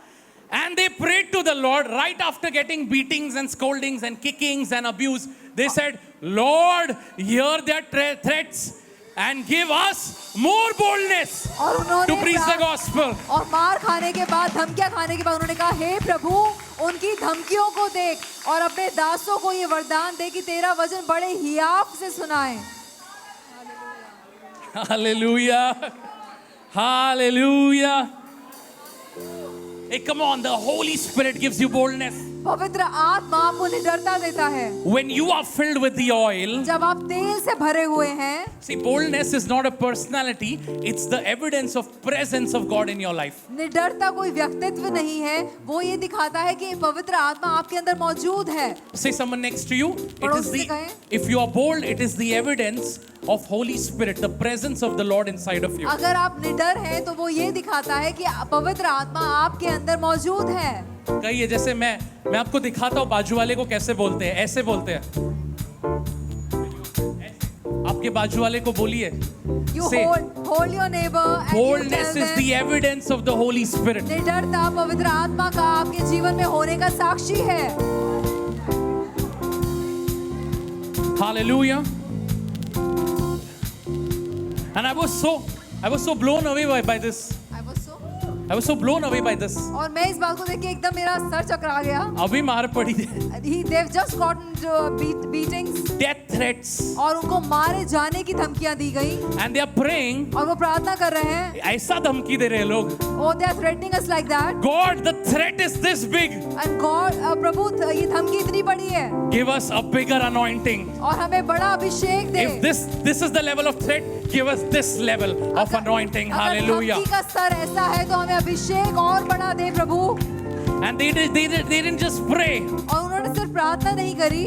And they prayed to the Lord right after getting beatings and scoldings and kickings and abuse. They said, Lord, hear their threats and give us more boldness और उन्होंने to preach the gospel. और मार खाने के बाद, धमकियां खाने के बाद उन्होंने कहा, हे प्रभु, उनकी धमकियों को देख और अपने दासों को ये वरदान दे कि तेरा वचन बड़े हियाव से सुनाए. Hallelujah. Hallelujah. Hey, come on, the Holy Spirit gives you boldness. पवित्र आत्मा आपको निडरता देता है. When you are filled with the oil, जब आप तेल से भरे हुए हैं. see, boldness is not a personality, it's the evidence of presence of God in your life. निडरता कोई व्यक्तित्व नहीं है, वो ये दिखाता है कि पवित्र आत्मा आपके अंदर मौजूद है. Say someone next to you, it is पड़ोस से the, कहें. if you are bold, it is the evidence of Holy Spirit, the presence of the Lord inside of you. अगर आप निडर हैं तो वो ये दिखाता है कि पवित्र आत्मा आपके अंदर मौजूद है. कहिए, जैसे मैं आपको दिखाता हूँ बाजू वाले को कैसे बोलते हैं, ऐसे बोलते हैं. आपके बाजू वाले को बोलिए. You Say, hold your neighbor and you boldness tell is them. the evidence of the Holy Spirit. निडरता पवित्र आत्मा का आपके जीवन में होने का साक्षी है. Hallelujah. And I was so blown away by this. I was so blown away by this. और मैं इस बात को देख के एकदम मेरा सर चकरा गया. अभी मार पड़ी. They've just gotten beatings. Death threats. और उनको मारे जाने की धमकियां दी गई. And they are praying. और वो प्रार्थना कर रहे हैं. ऐसा धमकी दे रहे हैं लोग. Oh, they are threatening us like that. God, the threat is this big. And God, प्रभु, ये धमकी इतनी बड़ी है. Give us a bigger anointing. और हमें बड़ा अभिषेक दे. If this is the level of threat, give us this level of anointing. Hallelujah. अगर धमकी का स्तर ऐसा है तो हमें अभिषेक और बढ़ा दे प्रभु. And they didn't just pray. और उन्होंने सिर्फ प्रार्थना नहीं करी.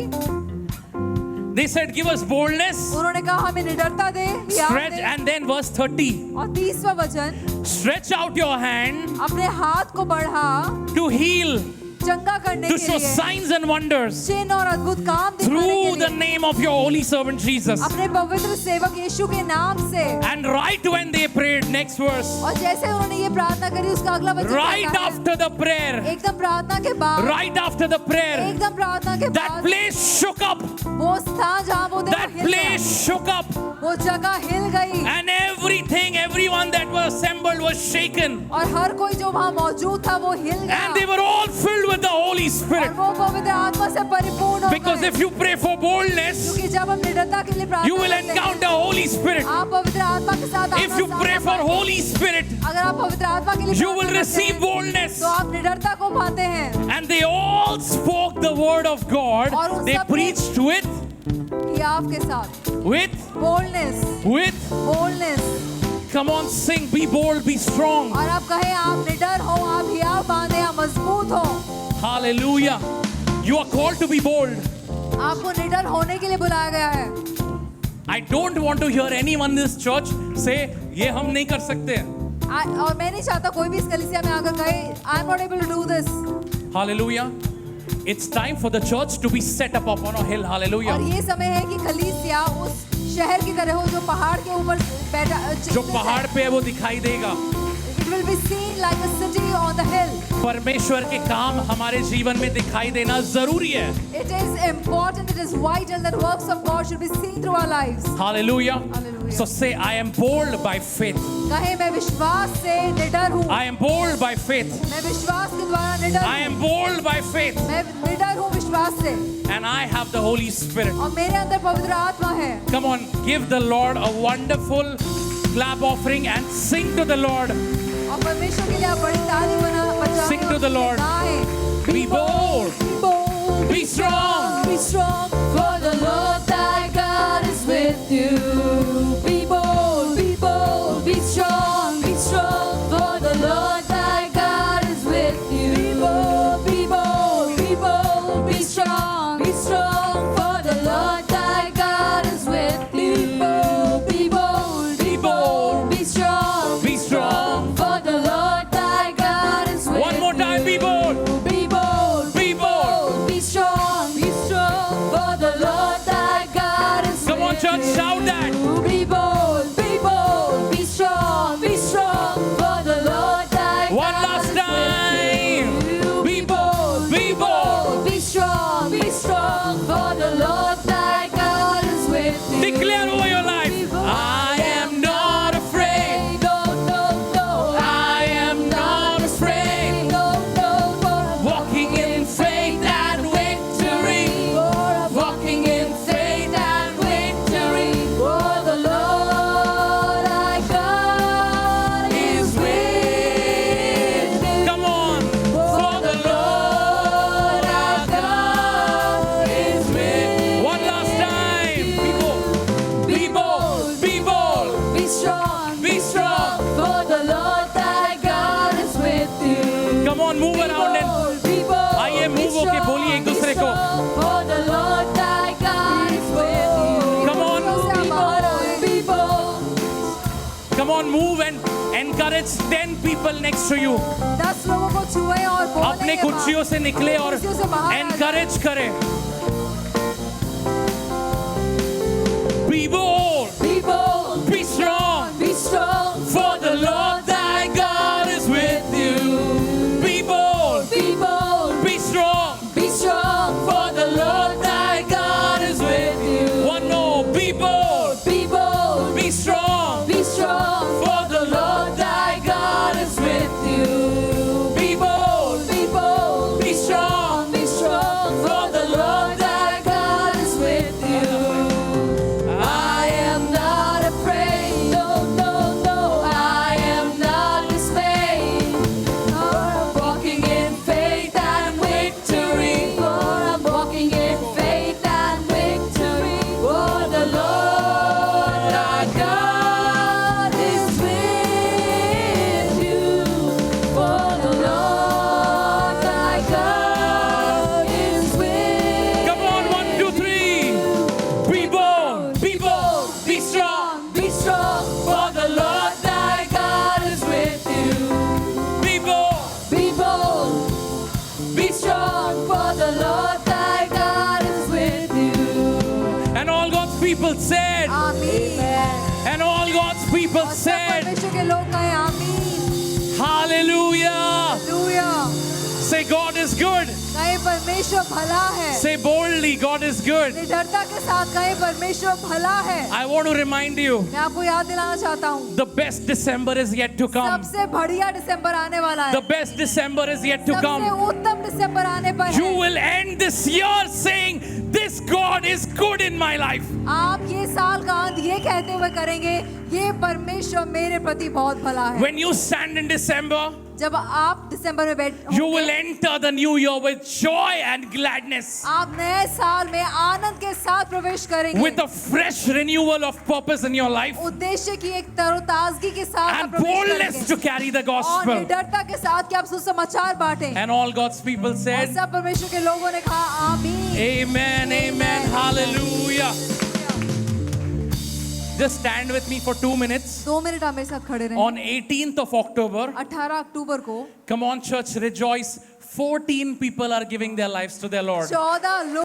They said, give us boldness. उन्होंने कहा हमें निडरता दे. Stretch, and then verse 30. और 30वां वचन. Stretch out your hand अपने हाथ को बढ़ा. to heal, चंगा करने to के show लिए. signs and wonders चिन्ह और अद्भुत काम दिखाने through के the लिए. name of your holy servant Jesus. अपने पवित्र सेवक यीशु के नाम से. And right when they prayed, next verse, और जैसे उन्होंने ये प्रार्थना करी उसका अगला वचन right कहता है, after the prayer, एकदम प्रार्थना के बाद. right after the prayer, एकदम प्रार्थना के that बाद. place shook up. वो स्थान जहाँ वो That हिल गया. place shook up. वो जगह हिल गई. And everyone that was assembled was shaken. और हर कोई जो वहाँ मौजूद था वो हिल गया. And they were all filled with the Holy और Spirit. वो पवित्र आत्मा से परिपूर्ण हो Because गए. if you pray for boldness, क्योंकि जब हम निडरता के लिए you प्रार्थना will करते हैं, encounter Holy Spirit. आप पवित्र आत्मा के साथ If you आना pray साथ for आना- Holy Spirit, अगर आप पवित्र आत्मा के लिए you प्रार्थना will करते receive हैं, boldness. तो आप निडरता को पाते हैं. And they all spoke the word of God. और उन They सब ने- preached with हियाव के साथ. Boldness. Come on, sing, be bold, be strong. और आप कहें आप निडर हो, आप हियाव बांधे, आप मजबूत हो. Hallelujah. You are called to be bold. आपको निडर होने के लिए बुलाया गया है. I don't want to hear anyone in this church say, ये हम नहीं कर सकते. और मैं नहीं चाहता कोई भी इस कलीसिया में आकर कहे I am not able to do this. Hallelujah. It's time for the church to be set up upon a hill. Hallelujah. और ये समय है कि कलीसिया उस शहर की तरह हो जो पहाड़ के ऊपर बैठा जो पहाड़ पे है वो दिखाई देगा. will be seen like a city on the hill. परमेश्वर के काम हमारे जीवन में दिखाई देना जरूरी है. It is important, it is vital that works of God should be seen through our lives. Hallelujah. Hallelujah. So say, I am bold by faith. कहे मैं विश्वास से निडर हूँ. I am bold by faith. मैं विश्वास के द्वारा निडर I हूँ. am bold by faith. मैं निडर हूँ विश्वास से. And I have the Holy Spirit. और मेरे अंदर पवित्र आत्मा है. Come on, give the Lord a wonderful clap offering and sing to the Lord. और परमेश्वर के लिए आप बड़ी ताली बजाएं. Sing to the Lord. Be bold. Be bold, Be strong. be strong, for the Lord thy God is with you. Be bold, be strong, for the Lord thy God is with you. Be bold, be strong, for the Lord thy God is with you. Be bold, be strong, Be strong. for the Lord thy God is with you. One more time, be bold. Be bold, Be bold. be strong, for the Lord thy God is Come on, with church, you. shout that. Be bold, be strong, for the Lord thy One God last is time. with you. Be bold. Be bold. Be strong, for the Lord thy God is with you. Declare over your life. Be bold. I am not afraid. No, I am not afraid. Walking in faith and victory. Walking in faith and victory. For the Lord thy God Is with you. Come on. For the Lord our God is with. One last time. Be bold. Be bold. Be strong, Be strong. for the Lord thy God is with you. Come on, move around and Be bold, आइए be move होके strong, बोलिए एक be दूसरे को. strong, for the Lord thy God is with you. Come on. Be bold, be bold. Come on, move and encourage 10 people next to you. 10 लोगों को छुए और बोलने अपने के बाद कुर्सियों से निकले और कुर्सियों से बाहर आ जाए. encourage करें. Be bold. Be bold, Be strong. be strong, For the Lord thy God is with you. Be bold. be bold, Be strong. be strong, For the Lord thy God is with you. One more. Be bold. be bold, Be strong. be strong, For the Lord thy God is with you. Be bold. be bold, Be strong. be strong, for the Lord thy God is with you. I am not afraid, no, I am not dismayed. For I'm walking in faith and victory. For I'm walking in faith and victory. For the Lord our God is with you. For the Lord thy God is with you. Come on, 1, 2, 3. Be bold. Be bold. Be strong. Be strong, for the Lord thy God is with you. Be bold. Be bold, be strong, for the Lord thy God is with you. And all God's people said. आमीन. And all God's people और सब said. परमेश्वर के लोग कहे आमीन. Hallelujah. Hallelujah. Say God is good. कहे परमेश्वर भला है. Say boldly, God is good. निडरता के साथ कहे परमेश्वर भला है. I want to remind you, मैं आपको याद दिलाना चाहता हूँ. the best December is yet to come. सबसे बढ़िया दिसंबर आने वाला है. The best December is yet to सबसे come. उत्तम दिसंबर आने पर You है. will end this year saying, this God is good in my life. आप ये साल का अंत ये कहते हुए करेंगे, ये परमेश्वर मेरे प्रति बहुत भला है. When you stand in December, जब आप दिसंबर में बैठ you will enter the new year with joy and gladness, आप नए साल में आनंद के साथ प्रवेश करेंगे. with a fresh renewal of purpose in your life, उद्देश्य की एक तरोताजगी के साथ आप and प्रवेश boldness करेंगे. to carry the और gospel. निडरता के साथ कि आप सुसमाचार बांटें. And all God's people और said, सब परमेश्वर के लोगों ने कहा आमीन. Amen, amen, hallelujah. Just stand with me for 2 minutes. 2 minute आप मेरे साथ खड़े रहें. On 18th of October, 18 अक्टूबर को come on, church, rejoice. 14 people are giving their lives to their Lord. 14 लोग